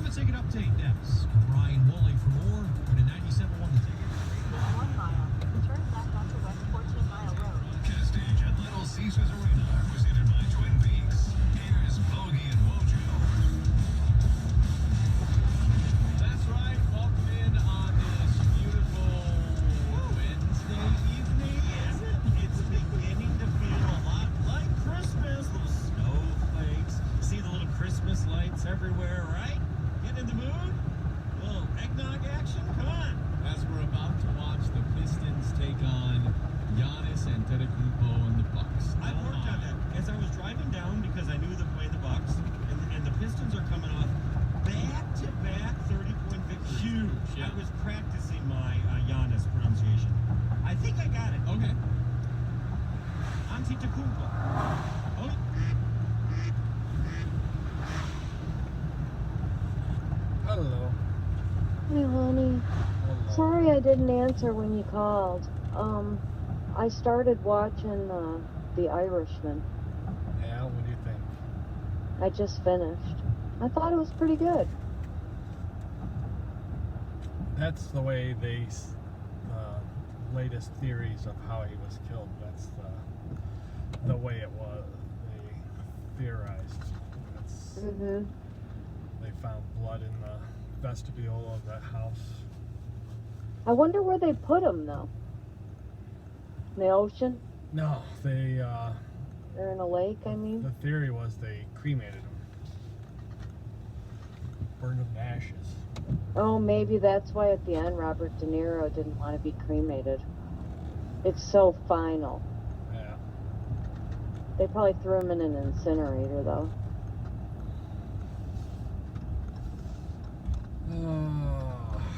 Let's take an update next. Brian Woolley for more. Go to 97.1 The Ticket. In 1 mile, turn left onto West 14 Mile Road. Castage at Little Caesars Arena, presented by Twin Peaks. Here's Bogey and Wojo. That's right. Welcome in on this beautiful Wednesday evening. Isn't it? It's beginning to feel a lot like Christmas. Little snowflakes. See the little Christmas lights everywhere, right? Get in the mood? A little eggnog action? Come on. As we're about to watch the Pistons take on Giannis Antetokounmpo and the Bucks. I worked on that as I was driving down because I knew them playing the Bucks, and the Pistons are coming off back-to-back 30-point victories. Huge. Yeah. I was practicing my Giannis pronunciation. I think I got it. Okay. Antetokounmpo. Oh. Hey, honey. Sorry I didn't answer when you called. I started watching The Irishman. Yeah, what do you think? I just finished. I thought it was pretty good. That's the way they, latest theories of how he was killed. That's the way it was. They theorized. It's, They found blood in the vestibule of that house. I wonder where they put him, though. In the ocean? No, they, Or in a lake, I mean? the theory was they cremated him. Burned him to ashes. Oh, maybe that's why at the end Robert De Niro didn't want to be cremated. It's so final. Yeah. They probably threw him in an incinerator, though.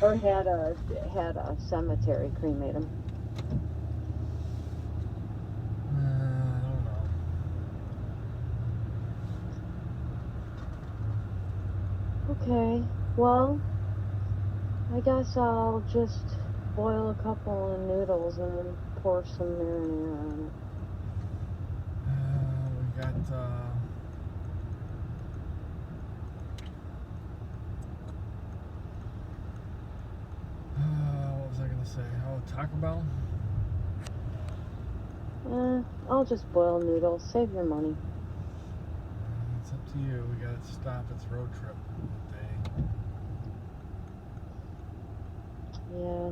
Or had a cemetery cremate him. I don't know. Okay, well, I guess I'll just boil a couple of noodles and then pour some marinara on We got, what was I gonna say? Oh, Taco Bell? it. I'll just boil noodles. Save your money. It's up to you. We gotta stop. It's road trip day. Yeah.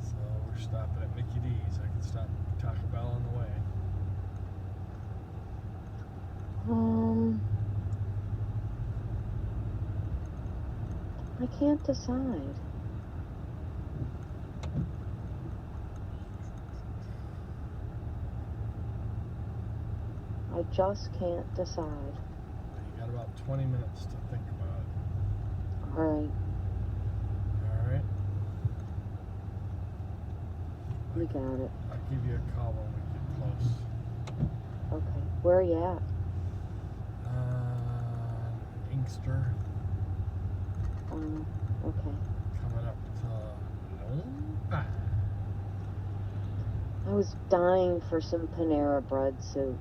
So we're stopping at Mickey D's. I can stop at Taco Bell on the way. I can't decide. I just can't decide. You got about 20 minutes to think about it. Alright. Alright? You got it. I'll give you a call when we get close. Okay. Where are you at? Inkster. Okay. Coming up to Lone. I was dying for some Panera bread soup.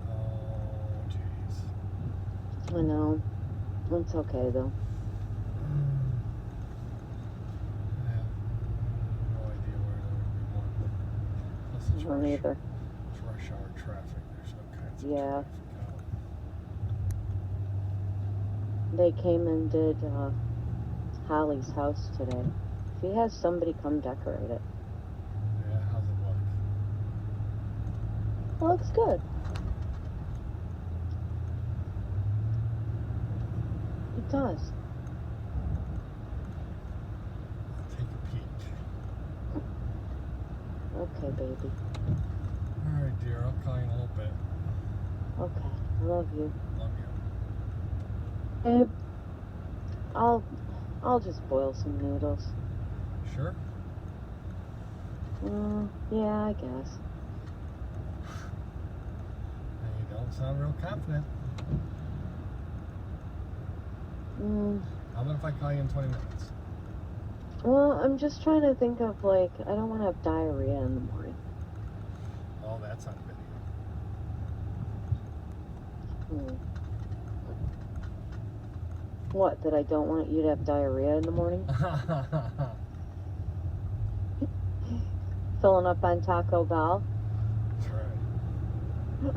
Oh, jeez. I know. It's okay, though. I have no idea where we want. Plus it's I don't either. It's rush hour traffic. There's all kinds of Yeah. traffic out. They came and did Holly's house today. She has somebody come decorate it. Yeah, how's it look? It looks good. It does. Take a peek. Okay, baby. Alright, dear. I'll call you in a little bit. Okay. I love you. Love you. Babe, I'll just boil some noodles. Sure? Yeah, I guess. You don't sound real confident. How about if I call you in 20 minutes? Well, I'm just trying to think of, like, I don't want to have diarrhea in the morning. Oh, that's on video. What, that I don't want you to have diarrhea in the morning? Filling up on Taco Bell? That's right.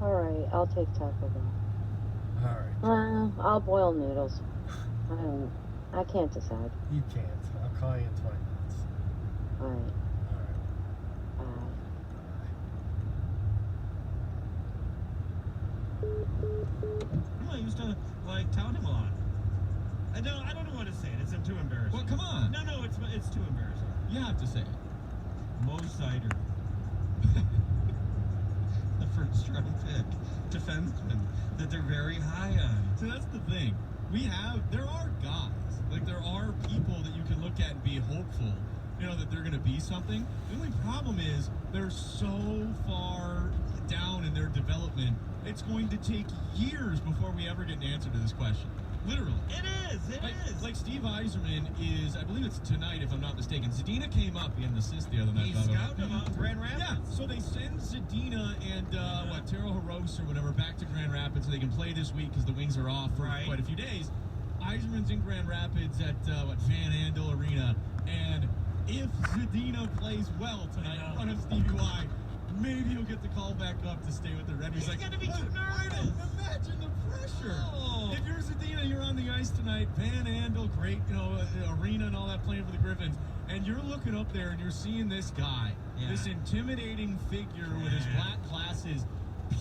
Alright, I'll take Taco Bell. Alright. I'll boil noodles. I can't decide. You can't. I'll call you in 20 minutes. Alright. I used to like tout him a lot. I don't know what to say. It's too embarrassing. Well, come on. No, it's too embarrassing. You have to say it. Mo Sider. The first round pick. Defenseman that they're very high on. So that's the thing. There are guys. Like, there there are people that you can look at and be hopeful, you know, that they're going to be something. The only problem is they're so far down in their development, it's going to take years before we ever get an answer to this question. Literally. It is. Like Steve Yzerman is, I believe it's tonight if I'm not mistaken. Zadina came up, he had an assist the other night. He scouted him out in Grand Rapids. Yeah, so they send Zadina and, Taro Haros or whatever back to Grand Rapids so they can play this week because the Wings are off for quite a few days. Yzerman's in Grand Rapids at, Van Andel Arena. And if Zadina plays well tonight in front of Stevie Y, maybe he'll get the call back up to stay with the Red Wings. He's going to be too nervous. Imagine the pressure. Oh. If you're Zadina, you're on the ice tonight. Van Andel, great, arena and all that playing for the Griffins. And you're looking up there and you're seeing this guy, this intimidating figure with his black glasses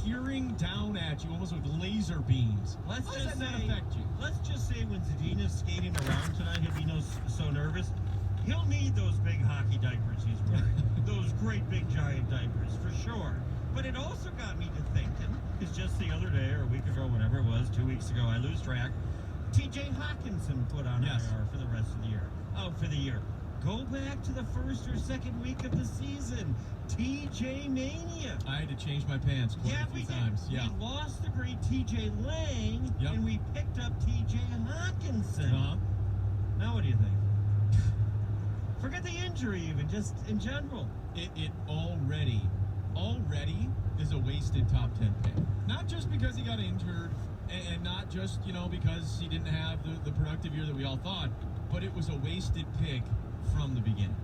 peering down at you almost with laser beams. How does that not affect you? Let's just say when Zadina's skating around tonight, he'll be so nervous. He'll need those big hockey diapers he's wearing. Those great big giant diapers, for sure. But it also got me to thinking, because just the other day, or a week ago, whatever it was, 2 weeks ago, I lose track, TJ Hawkinson put on IR for the rest of the year. Out for the year. Go back to the first or second week of the season. TJ Mania. I had to change my pants quite a few times. We lost the great TJ Lang, and we picked up TJ Hawkinson. Now what do you think? Forget the injury even, just in general. It already is a wasted top 10 pick. Not just because he got injured and not just, because he didn't have the productive year that we all thought, but it was a wasted pick from the beginning.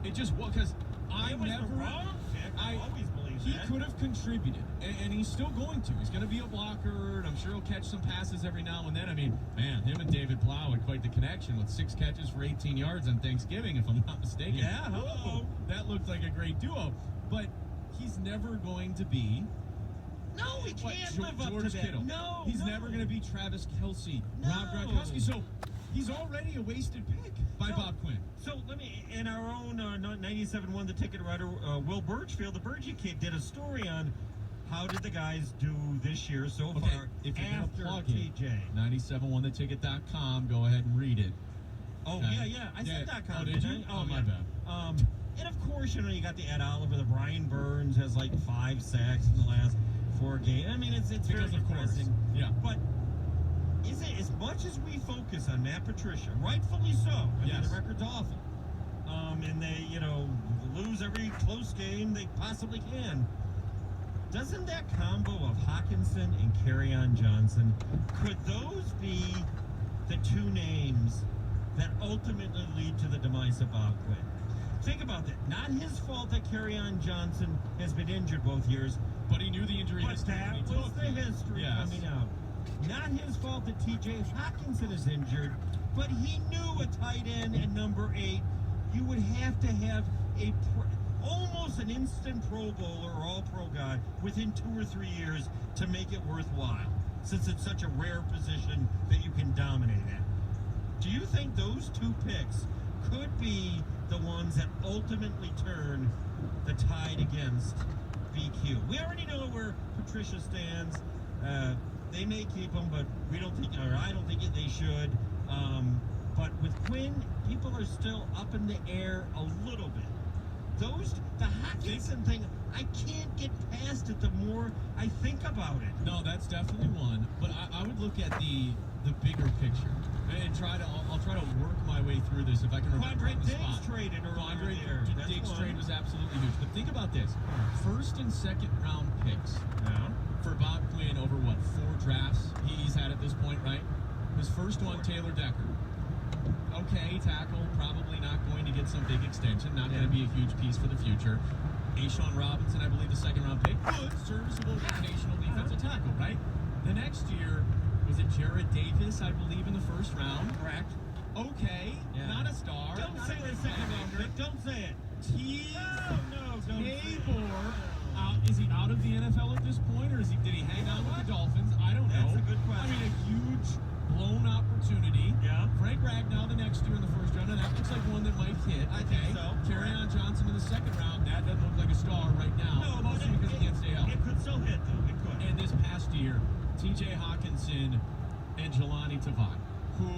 It just was, because I always believed he that. could have contributed, and he's still going to. He's going to be a blocker, and I'm sure he'll catch some passes every now and then. I mean, man, him and David Plow had quite the connection with 6 catches for 18 yards on Thanksgiving, if I'm not mistaken. Yeah, hello. That looked like a great duo, but he's never going to be. No, he can't live up George to that. Kittle. No, he's never going to be Travis Kelce, Rob Gronkowski. So he's already a wasted pick by Bob Quinn. So let me, in our own 97.1 The Ticket writer, Will Birchfield, the Birchie kid, did a story on how did the guys do this year so far if you're after plug TJ. 971theticket.com. Go ahead and read it. Oh, yeah. I said .com. Oh, did you? Oh, my bad. And of course, you got the Ed Oliver, the Brian Burns has like 5 sacks in the last 4 games. I mean, it's very depressing. Yeah. But is it, as much as we focus on Matt Patricia, rightfully so, I mean, the record's awful, and they, lose every close game they possibly can, doesn't that combo of Hawkinson and Kerryon Johnson, could those be the 2 names that ultimately lead to the demise of Bob Quinn? Think about that. Not his fault that Kerryon Johnson has been injured both years, but he knew the injury history. But that was the history coming out. Not his fault that TJ Hawkinson is injured, but he knew a tight end at number 8. You would have to have almost an instant Pro Bowler or All-Pro guy within 2 or 3 years to make it worthwhile, since it's such a rare position that you can dominate at. Do you think those 2 picks could be the ones that ultimately turn the tide against BQ? We already know where Patricia stands. They may keep him, but we don't think, or I don't think they should. But with Quinn, people are still up in the air a little bit. The Hawkinson thing, I can't get past it the more I think about it. No, that's definitely one. But I would look at the bigger picture and I'll try to work my way through this if I can remember on the spot. Traded Quandre Diggs trade was absolutely huge. But think about this: 1st and 2nd round picks for Bob Quinn over 4 drafts he's had at this point, right? His first one, Taylor Decker. Okay, tackle, probably not going to get some big extension, not going to be a huge piece for the future. A'Shawn Robinson, I believe, the 2nd round pick. Good, serviceable, rotational defensive tackle, right? The next year, was it Jared Davis, I believe, in the 1st round? Correct. Okay, not a star. Don't say the 2nd round. Don't say it. No, don't Tabor. Is he out of the NFL at this point, or did he hang out with the Dolphins? I don't know. That's a good question. I mean, a huge blown opportunity. Yeah. Frank Ragnow the next year in the 1st round, and that looks like one that might hit. I think so. Kerryon Johnson in the 2nd round, that doesn't look like a star right now. No, mostly because he can't stay healthy. It could still hit, though. It could. And this past year, TJ Hawkinson and Jelani Tavai, who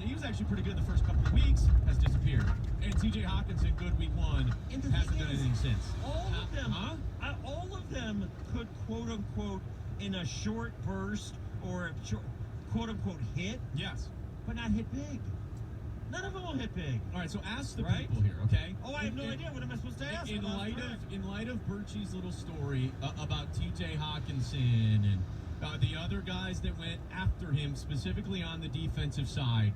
he was actually pretty good the first couple of weeks, has disappeared. And TJ Hawkinson, good week one, hasn't done anything since. All of them could, quote unquote, in a short burst or a short, quote unquote, hit. Yes. But not hit big. None of them will hit big. All right, so ask the people here, okay? Oh, I have no idea. What am I supposed to ask? In light of Birchie's little story about TJ Hawkinson and the other guys that went after him, specifically on the defensive side,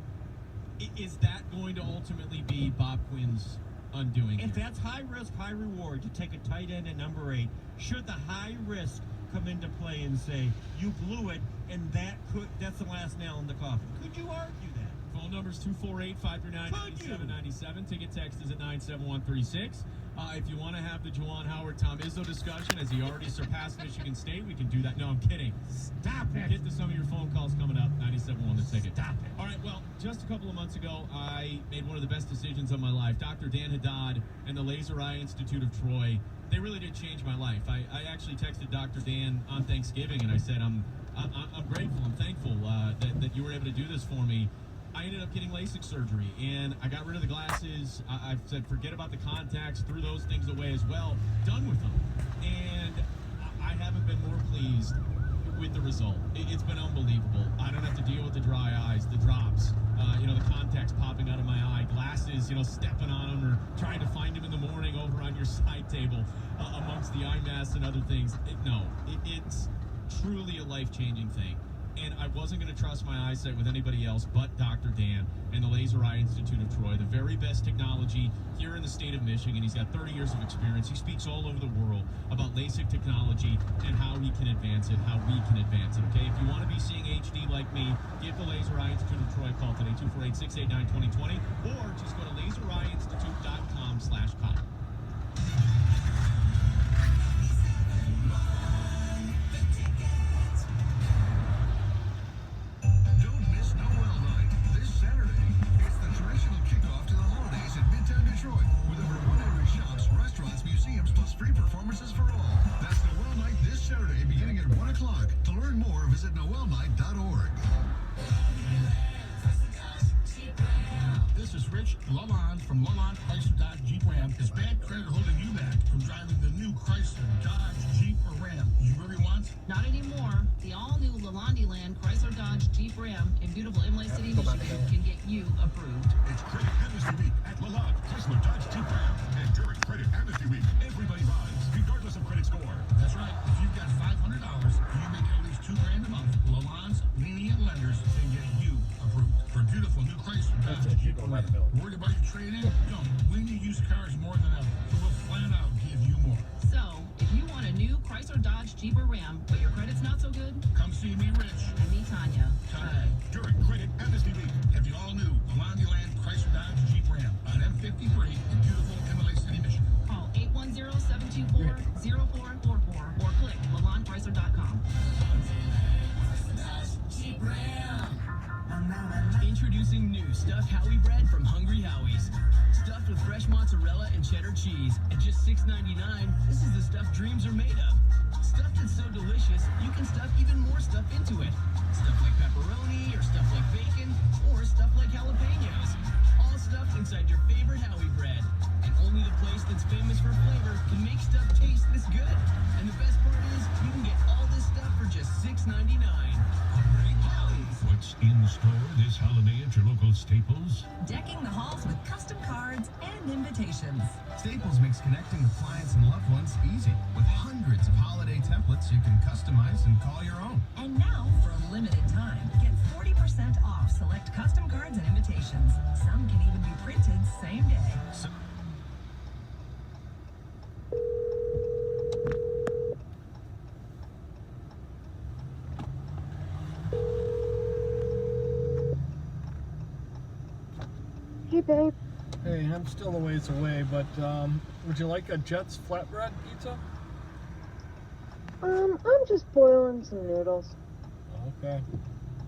is that going to ultimately be Bob Quinn's undoing? If that's high risk, high reward to take a tight end at number 8, should the high risk come into play and say you blew it, and that's the last nail in the coffin? Could you argue that? Phone number's 248-539-9797. Ticket text is at 97136. If you want to have the Juwan Howard Tom Izzo discussion, as he already surpassed Michigan State, we can do that. No, I'm kidding. Stop it. Get to some of your phone calls coming up. 97.1 The Ticket. Stop it. All right, well, just a couple of months ago, I made one of the best decisions of my life. Dr. Dan Haddad and the Laser Eye Institute of Troy, they really did change my life. I actually texted Dr. Dan on Thanksgiving, and I said, I'm grateful, I'm thankful that you were able to do this for me. I ended up getting LASIK surgery, and I got rid of the glasses. I've said forget about the contacts, threw those things away as well, done with them. And I haven't been more pleased with the result. It's been unbelievable. I don't have to deal with the dry eyes, the drops, the contacts popping out of my eye, glasses, stepping on them or trying to find them in the morning over on your side table amongst the eye masks and other things. It's truly a life-changing thing. And I wasn't going to trust my eyesight with anybody else but Dr. Dan and the Laser Eye Institute of Troy, the very best technology here in the state of Michigan. He's got 30 years of experience. He speaks all over the world about LASIK technology and how he can advance it, how we can advance it, okay? If you want to be seeing HD like me, give the Laser Eye Institute of Troy a call today, 248-689-2020, or just go to lasereyeinstitute.com/call. Free performances for all. That's Noel Night this Saturday beginning at 1 o'clock. To learn more, visit noelnight.org. This is Rich Lalonde from Lalonde Chrysler Dodge Jeep Ram. Is bad credit holding you back from driving the new Chrysler, Dodge, Jeep, or Ram you really want? Not anymore. The all-new Lalonde Land Chrysler Dodge Jeep Ram in beautiful Imlay City, Michigan can get you approved. It's Credit Amnesty Week at Lalonde Chrysler Dodge Jeep Ram. And during Credit Amnesty Week, everybody rides, regardless of credit score. That's right. If you've got $500 and you make at least $2,000 a month, Lalonde's lenient lenders can get you approved for beautiful new Chrysler Dodge Jeep Ram. Worried about your trade-in? Don't. We need used cars more than ever, so we'll flat out give you more. So, if you want a new Chrysler Dodge Jeep or Ram, but your credit's not so good, come see me, Rich. And me, Tanya. Today, during Credit Amnesty Week, at the all-new Lalonde Land Chrysler Dodge Jeep Ram on M53 in beautiful Imlay City, Michigan. Call 810-724-0444 or click LaLondeChrysler.com. Introducing new stuffed Howie bread from Hungry Howie's. Stuffed with fresh mozzarella and cheddar cheese. At just $6.99, this is the stuff dreams are made of. Stuff that's so delicious, you can stuff even more stuff into it. Stuff like pepperoni, or stuff like bacon, or stuff like jalapenos. All stuffed inside your favorite Howie bread. And only the place that's famous for flavor can make stuff taste this good. And the best part is, you can get all this stuff for just $6.99. Hungry Howie's. What's in store this holiday at your local Staples? Decking the halls with custom cards and invitations. Staples makes connecting with clients and loved ones easy. With hundreds of holiday templates you can customize and call your own. And now, for a limited time, get 40% off select custom cards and invitations. Some can even be printed same day. Hey, babe. Hey, I'm still a ways away, but would you like a Jets flatbread pizza? I'm just boiling some noodles. Okay.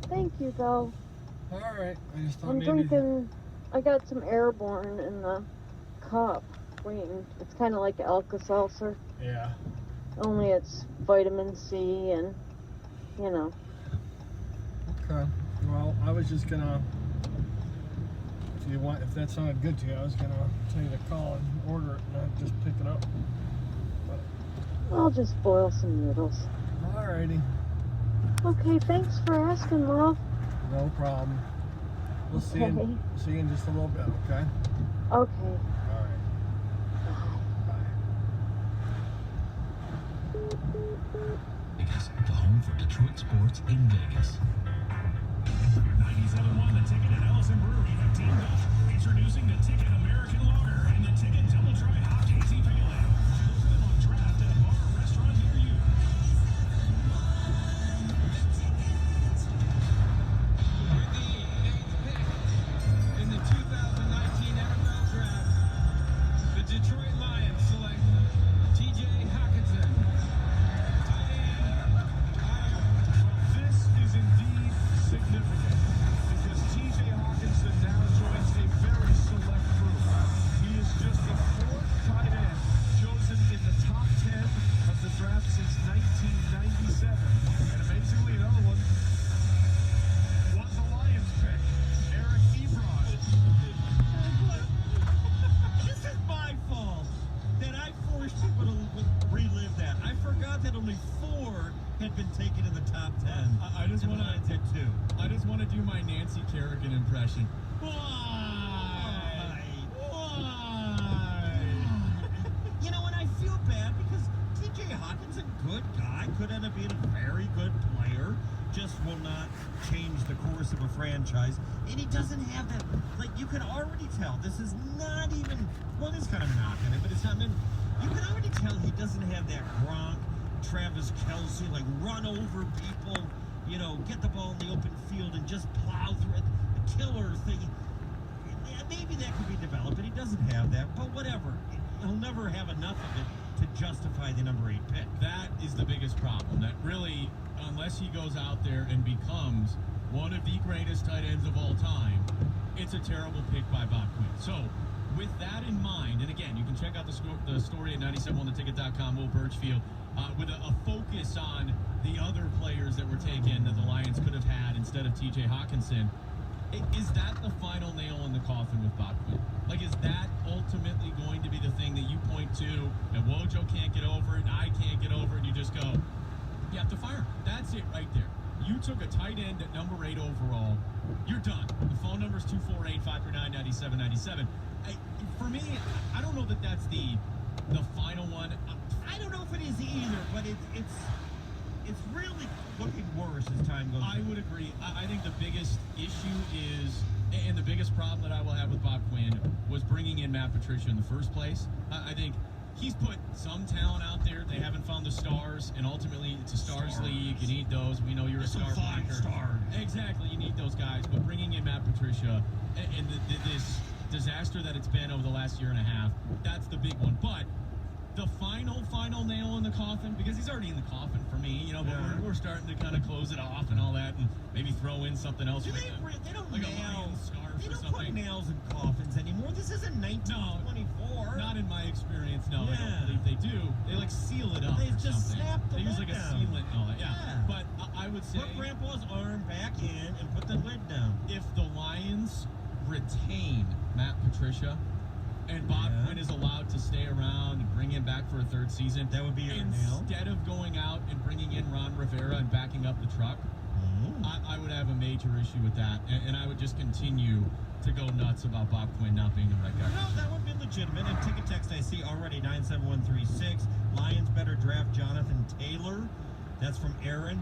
Thank you, though. Alright, I just thought I'm maybe... drinking, I got some Airborne in the cup. Waiting. It's kind of like Alka-Seltzer. Yeah. Only it's vitamin C and, Okay. Well, I was just gonna, if that sounded good to you, I was gonna tell you to call and order it, and I'd just pick it up. I'll just boil some noodles. Alrighty. Okay, thanks for asking, love. No problem. We'll see you, see you in just a little bit, okay? Okay. Alright. Vegas, the home for Detroit sports in Vegas. 97.1 The Ticket at Ellison Brewery have teamed up. Introducing the Ticket American Lager and the Ticket Double Dry Hop Hazy Pale Ale. Look for them on draft at a bar or restaurant near you. In the 2019 NFL Draft, the Detroit Lions select T.J. Hockenson. This is indeed significant because T.J. Hockenson now joins a very select group. He is just the fourth tight end chosen in the top 10 of the draft since 1997. And amazingly, another one was the Lions pick, Eric Ebron. This is my fault that I forced people to relive that. I forgot that only 4 had been taken in the top 10. I just want Lions had 2. I just want to do my Nancy Kerrigan impression. Why? You know, and I feel bad because T.J. Hawkins, a good guy, could end up being a very good player, just will not change the course of a franchise. And he doesn't have that, like, you can already tell, this is not even, well, there's kind of a knock on it, but it's not, you can already tell he doesn't have that Gronk, Travis Kelce, like, run over people, you know, get the ball in the open field and just plow through it, the killer thing. Yeah, maybe that could be developed, but he doesn't have that, but whatever. He'll never have enough of it to justify the number 8 pick. That is the biggest problem. That really, unless he goes out there and becomes one of the greatest tight ends of all time, it's a terrible pick by Bob Quinn. So, with that in mind, and again, you can check out the story at 97ontheticket.com, Will Birchfield, with a focus on the other players that were taken that the Lions could have had instead of T.J. Hockenson. Is that the final nail in the coffin with Bob Quinn? Like, is that ultimately going to be the thing that you point to, and Wojo can't get over it, and I can't get over it, and you just go, you have to fire him. That's it right there. You took a tight end at number 8 overall. You're done. The phone number is 248-539-9797. For me, I don't know that that's the final one. I don't know if it is either, but it's really looking worse as time goes on. I would agree. I think the biggest issue is, and the biggest problem that I will have with Bob Quinn was bringing in Matt Patricia in the first place. I think he's put some talent out there. They haven't found the stars, and ultimately it's a stars league. You need those. We know you're a star maker. Exactly, you need those guys. But bringing in Matt Patricia and this disaster that it's been over the last year and a half, that's the big one. But the final nail in the coffin, because he's already in the coffin for me, you know, but we're starting to kind of close it off and all that, and maybe throw in something else. They don't like nail, a lion scarf they or don't something. put nails in coffins anymore. This isn't 1924. Not in my experience, no. Yeah. I don't believe they do. They like seal it up They or just something. snap the They use lid like a down. sealant and all that. Yeah. Yeah. But I would say Put Grandpa's arm back in and put the lid down. if the Lions retain Matt Patricia and Bob Quinn is allowed to stay around and bring him back for a 3rd season, that would be your nail. instead of going out and bringing in Ron Rivera and backing up the truck, I would have a major issue with that, and I would just continue to go nuts about Bob Quinn not being the right guy. No, that would be legitimate. And ticket text I see already 97136. Lions better draft Jonathan Taylor. That's from Aaron.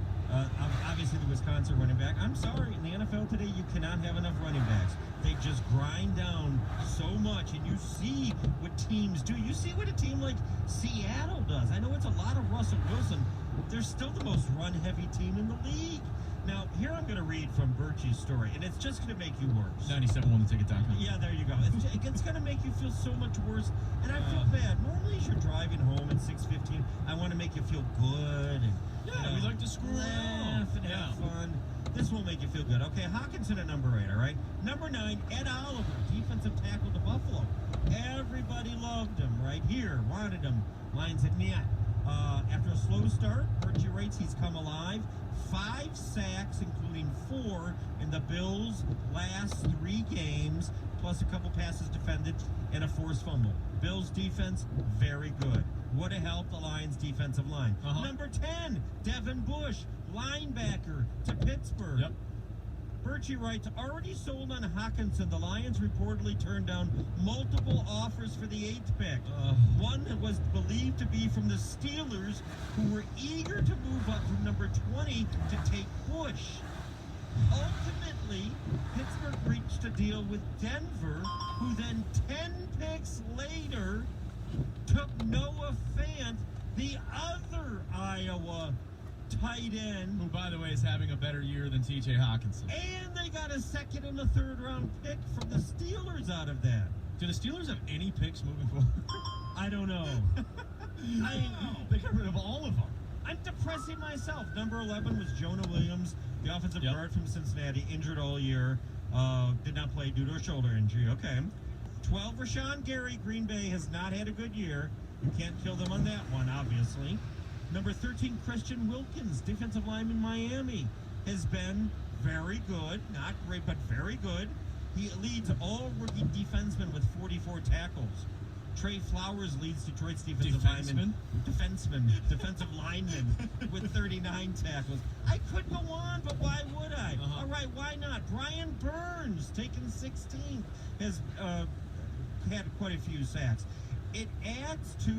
Obviously the Wisconsin running back. I'm sorry, in the NFL today you cannot have enough running backs. They just grind down so much, and you see what teams do. You see what a team like Seattle does. I know it's a lot of Russell Wilson. They're still the most run-heavy team in the league. Now, here I'm going to read from Birchie's story, and it's just going to make you worse. 97ontheticket.com. Yeah, there you go. It's going to make you feel so much worse, and I feel bad. Normally, as you're driving home at 6:15, I want to make you feel good. And, we like to screw laugh and have fun. This will make you feel good. Okay, Hockenson at number 8, all right? Number 9, Ed Oliver, defensive tackle to Buffalo. Everybody loved him right here, wanted him. Lions said, yeah. After a slow start, Bertie rates he's come alive. 5 sacks, including 4 in the Bills' last 3 games, plus a couple passes defended and a forced fumble. Bills' defense, very good. Would have helped the Lions' defensive line. Number 10, Devin Bush, linebacker to Pittsburgh. Yep. Bertie writes, already sold on Hawkinson. The Lions reportedly turned down multiple offers for the 8th pick. One that was believed to be from the Steelers, who were eager to move up from number 20 to take Bush. Ultimately, Pittsburgh reached a deal with Denver, who then 10 picks later took Noah Fant, the other Iowa tight end, who, by the way, is having a better year than T.J. Hawkinson. and they got a 2nd and a 3rd round pick from the Steelers out of that. Do the Steelers have any picks moving forward? I don't know. They got rid of all of them. I'm depressing myself. Number 11 was Jonah Williams, the offensive guard from Cincinnati, injured all year. Did not play due to a shoulder injury. Okay. 12, Rashawn Gary. Green Bay has not had a good year. You can't kill them on that one, obviously. Number 13, Christian Wilkins, defensive lineman, Miami, has been very good. Not great, but very good. He leads all rookie defensemen with 44 tackles. Trey Flowers leads Detroit's defensive lineman. Defensive lineman with 39 tackles. I could go on, but why would I? All right, why not? Brian Burns, taken 16th, has had quite a few sacks. It adds to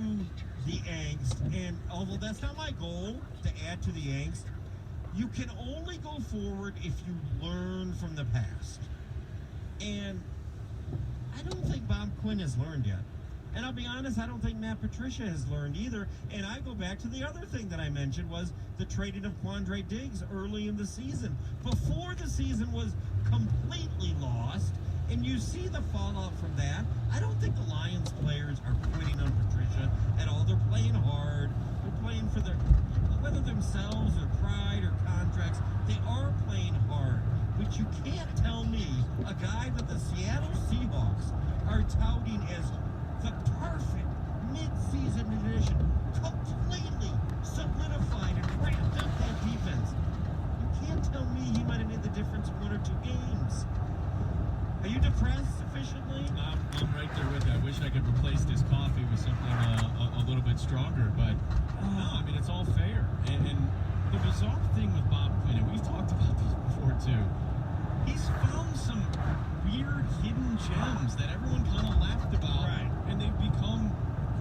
the angst, and although that's not my goal to add to the angst, you can only go forward if you learn from the past. And I don't think Bob Quinn has learned yet. And I'll be honest, I don't think Matt Patricia has learned either. And I go back to the other thing that I mentioned was the trading of Quandre Diggs early in the season, before the season was completely lost. And you see the fallout from that. I don't think the Lions players are quitting on Patricia at all. They're playing hard. They're playing for their, whether themselves or pride or contracts, they are playing hard. But you can't tell me a guy that the Seattle Seahawks are touting as the perfect mid-season addition, completely solidified and ramped up that defense. You can't tell me he might have made the difference in 1 or 2 games. Are you depressed sufficiently? I'm right there with you. I wish I could replace this coffee with something a little bit stronger, but no, I mean, it's all fair. And the bizarre thing with Bob Quinn, and we've talked about this before too, he's found some weird hidden gems that everyone kind of laughed about, and they've become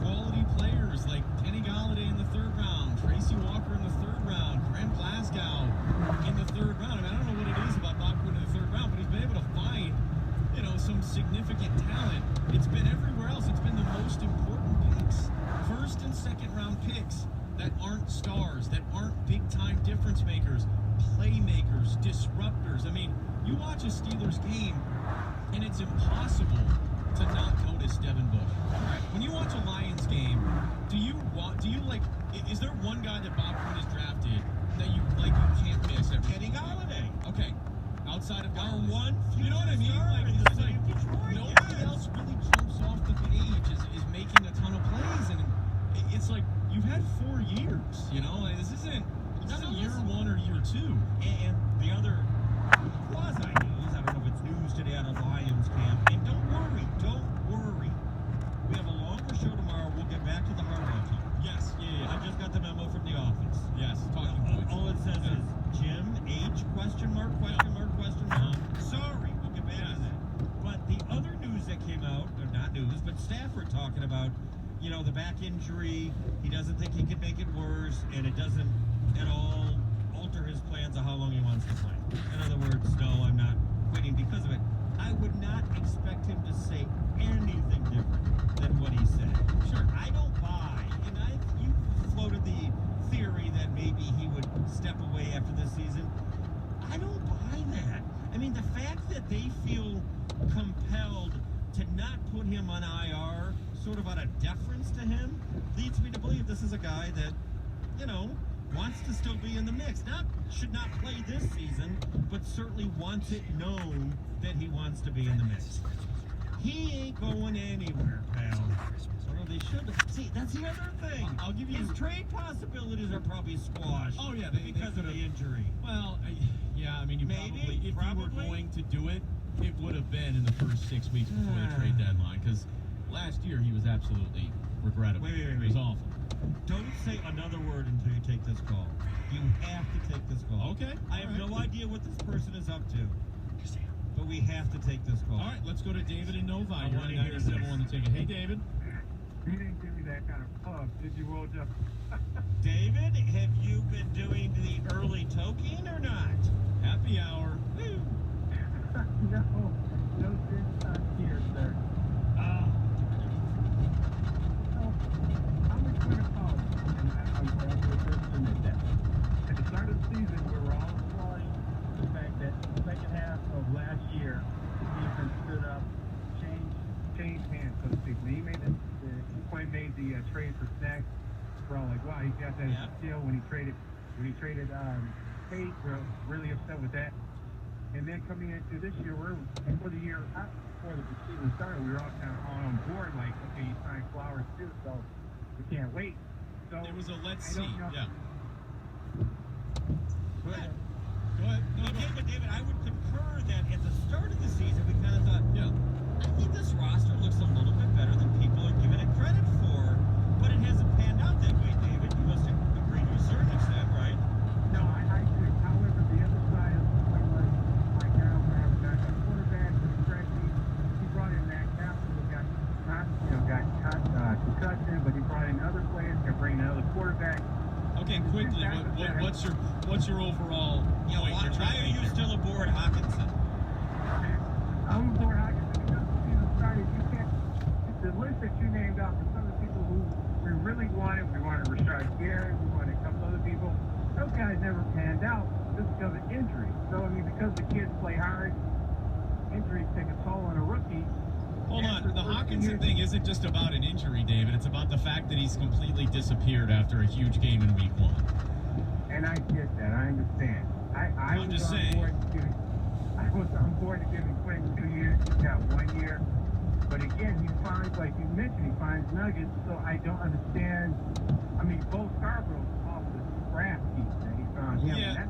quality players like Kenny Galladay in the 3rd round, Tracy Walker in the 3rd round, Grant Glasgow in the 3rd round. I mean, I don't know what it is about Bob Quinn in the 3rd round, but he's been able to find, you know, some significant talent. It's been everywhere else. It's been the most important picks. 1st and 2nd round picks that aren't stars, that aren't big-time difference makers, playmakers, disruptors. I mean, you watch a Steelers game, and it's impossible to not notice Devin Bush. When you watch a Lions game, is there one guy that Bob Quinn has drafted that you can't miss? Kenny Galladay. Okay. Outside of Galladay. One, you know what I mean? It's like nobody else really jumps off the page is making a ton of plays, and it's like you've had 4 years. You know, like, this isn't year 1 or year 2. And the other quasi-news, I don't know if it's news today out of Lions camp, and don't worry. We have a longer show tomorrow. We'll get back to the Harbaugh talk. Yes, yeah. I just got the memo from the office. Yes, talking points. All it says is Jim H ? Question mark. Sorry, we'll get back to that. But the other news that came out, or not news, but Stafford talking about, you know, the back injury. He doesn't think he can make it worse, and it doesn't at all alter his plans of how long he wants to play. In other words, no, I'm not quitting because of it. I would not expect him to say anything different than what he said. Sure, I don't buy, and you floated the theory that maybe he would step away after this season. I don't buy that. I mean, the fact that they feel compelled to not put him on IR, sort of out of deference to him, leads me to believe this is a guy that, you know, wants to still be in the mix. Should not play this season, but certainly wants it known that he wants to be in the mix. He ain't going anywhere, pal. I don't know if they should. See, that's the other thing. I'll give you his trade possibilities are probably squashed. Oh yeah, because of the injury. Well, yeah, I mean, you Maybe, probably, if you were probably. going to do it, it would have been in the first 6 weeks before the trade deadline. Because last year he was absolutely regrettable. Wait. It was awful. Don't say another word until you take this call. You have to take this call. Okay. I have no idea what this person is up to. But we have to take this call. All right, let's go to David in Novi. I You're wanna on hear 97 this. on the ticket. Hey, David. You didn't give me that kind of pub, did you, Will Jeff? David, have you been doing the early toking or not? Happy hour. Woo. No sense here, sir. I'm a quick call, and I'm glad the person did that. At the start of the season, we were all applauding the fact that the second half of last year, the defense stood up, changed hands, so to speak. When he made made the trade for Snacks, we're all like, wow, he got that deal when he traded Page. We're really upset with that. And then coming into this year, before the season started, we were all kind of on board, like, okay, you signed Flowers too, so we can't wait. So it was a let's I see. don't know. Yeah. Go ahead. Go ahead. No, David, I would concur that at the start of the season, we kind of thought, yeah, I think this roster looks a little bit better than people are giving it credit for, but it hasn't panned out that way, David. You must agree to a certain extent, right? No, I do. However, the other side of the coin was, like now we have a quarterback with Cressy. He brought in Matt Castle, who got concussion, but he brought in other players, can bring another quarterback. Okay, quickly, what's your overall point? Why are you still aboard Hawkinson? I'm aboard Hawkinson because the season started. You can't. The list that you named off for some of the people who we really wanted. We wanted Rashard Gary. We wanted a couple other people. Those guys never panned out just because of injury. So I mean, because the kids play hard, injuries take a toll on a rookie. Hold on, the Hawkinson thing isn't just about an injury, David. It's about the fact that he's completely disappeared after a huge game in week 1. And I get that. I understand. I I'm was just on saying. board to give him, I was on board to give him 22 years. He got 1 year. But again, he finds, like you mentioned, he finds nuggets. So I don't understand. I mean, both Scarborough's off the scrap heap that he found him. Yeah,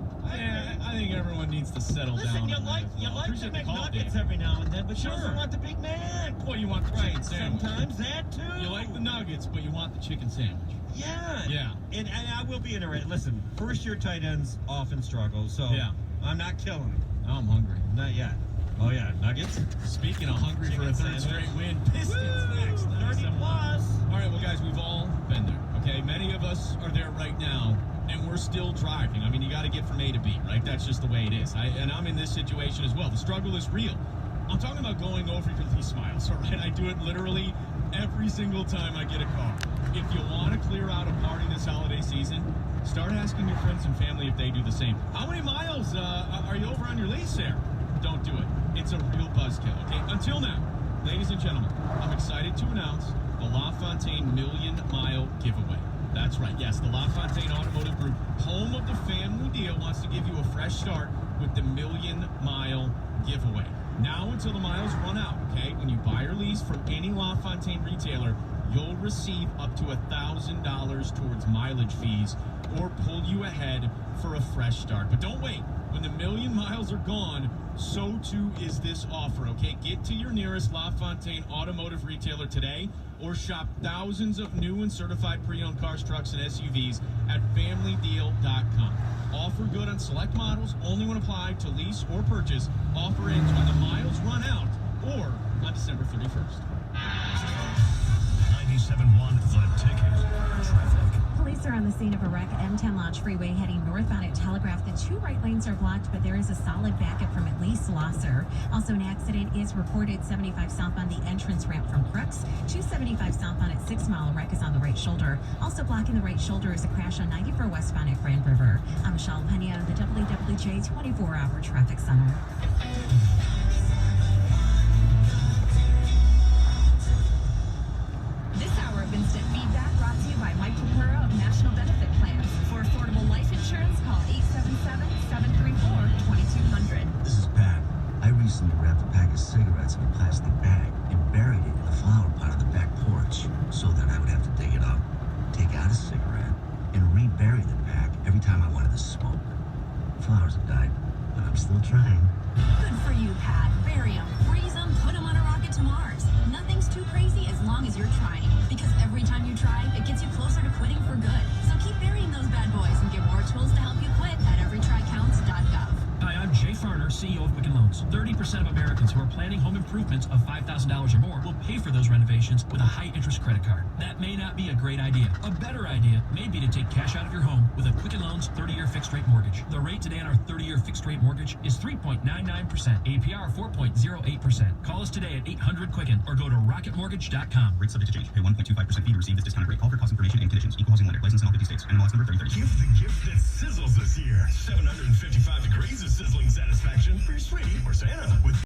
I think everyone needs to settle down. You on like that as well. to Appreciate the make call, nuggets David. every now and then, but you Sure. also want the big man. Well, you want the chicken sandwich. Sometimes that too. You like the nuggets, but you want the chicken sandwich. Yeah. Yeah. And I will be interested. Listen, first-year tight ends often struggle, so Yeah. I'm not killing them. Now I'm hungry. Not yet. Oh, yeah. Nuggets? Speaking of hungry for a Chicken third sandwich. straight win, Pistons next. 30 plus. All right, well, guys, we've all been there, okay? Many of us are there right now, and we're still driving. I mean, you got to get from A to B, right? That's just the way it is. And I'm in this situation as well. The struggle is real. I'm talking about going over your Lee Smiles, all right? I do it literally every single time I get a car. If you want to clear out a party this holiday season, start asking your friends and family if they do the same. How many miles are you over on your lease there? Don't do it. It's a real buzzkill, okay? Until now, ladies and gentlemen, I'm excited to announce the LaFontaine Million Mile Giveaway. That's right, yes, the LaFontaine Automotive Group, home of the family deal, wants to give you a fresh start with the Million Mile Giveaway. Now until the miles run out, okay? When you buy or lease from any LaFontaine retailer, you'll receive up to $1,000 towards mileage fees or pull you ahead for a fresh start. But don't wait. When the million miles are gone, so too is this offer, okay? Get to your nearest LaFontaine automotive retailer today or shop thousands of new and certified pre-owned cars, trucks, and SUVs at FamilyDeal.com. Offer good on select models, only when applied to lease or purchase. Offer ends when the miles run out or on December 31st. 97.1 The Ticket. Traffic. Police are on the scene of a wreck M10 Lodge Freeway heading northbound at Telegraph. The 2 right lanes are blocked, but there is a solid backup from at least Slosser. Also, an accident is reported 75 southbound the entrance ramp from Crooks. 275 southbound at 6 Mile. A wreck is on the right shoulder. Also blocking the right shoulder is a crash on 94 westbound at Grand River. I'm Michelle Pena, the WWJ 24-hour traffic center. This hour of instant feedback brought to you by Mike Tempura of National Benefit Plans. For affordable life insurance, call 877-734-2200. This is Pat. I recently wrapped a pack of cigarettes in a plastic bag and buried it in the flower pot on the back porch so that I would have to dig it up, take out a cigarette, and rebury the pack every time I wanted to smoke. Flowers have died, but I'm still trying. Good for you, Pat. Bury them, freeze them, put them on a rocket to Mars. Nothing's too crazy as long as you're trying. Because every time you try, it gets you closer to quitting for good. So keep burying those bad boys and get more tools to help you quit at everytrycounts.gov. Hi, I'm Jay Farner, CEO of Quicken Loans. 30% of Americans who are planning home improvements of $5,000 or more will pay for those renovations with a high-interest credit card. That may not be a great idea. A better idea may be to take cash out of your home with a Quicken Loans 30-year fixed-rate mortgage. The rate today on our 30-year fixed-rate mortgage is 3.99%, APR 4.08%. Call us today at 800-QUICKEN or go to rocketmortgage.com. Rate subject to change. Pay 1.25% fee to receive this discounted rate. Call for cost information and conditions. Equal housing lender. License in all 50 states. NMLS number 3030. Give the gift that sizzles this year. 755 degrees of sizzling satisfaction for your sweetie or Santa with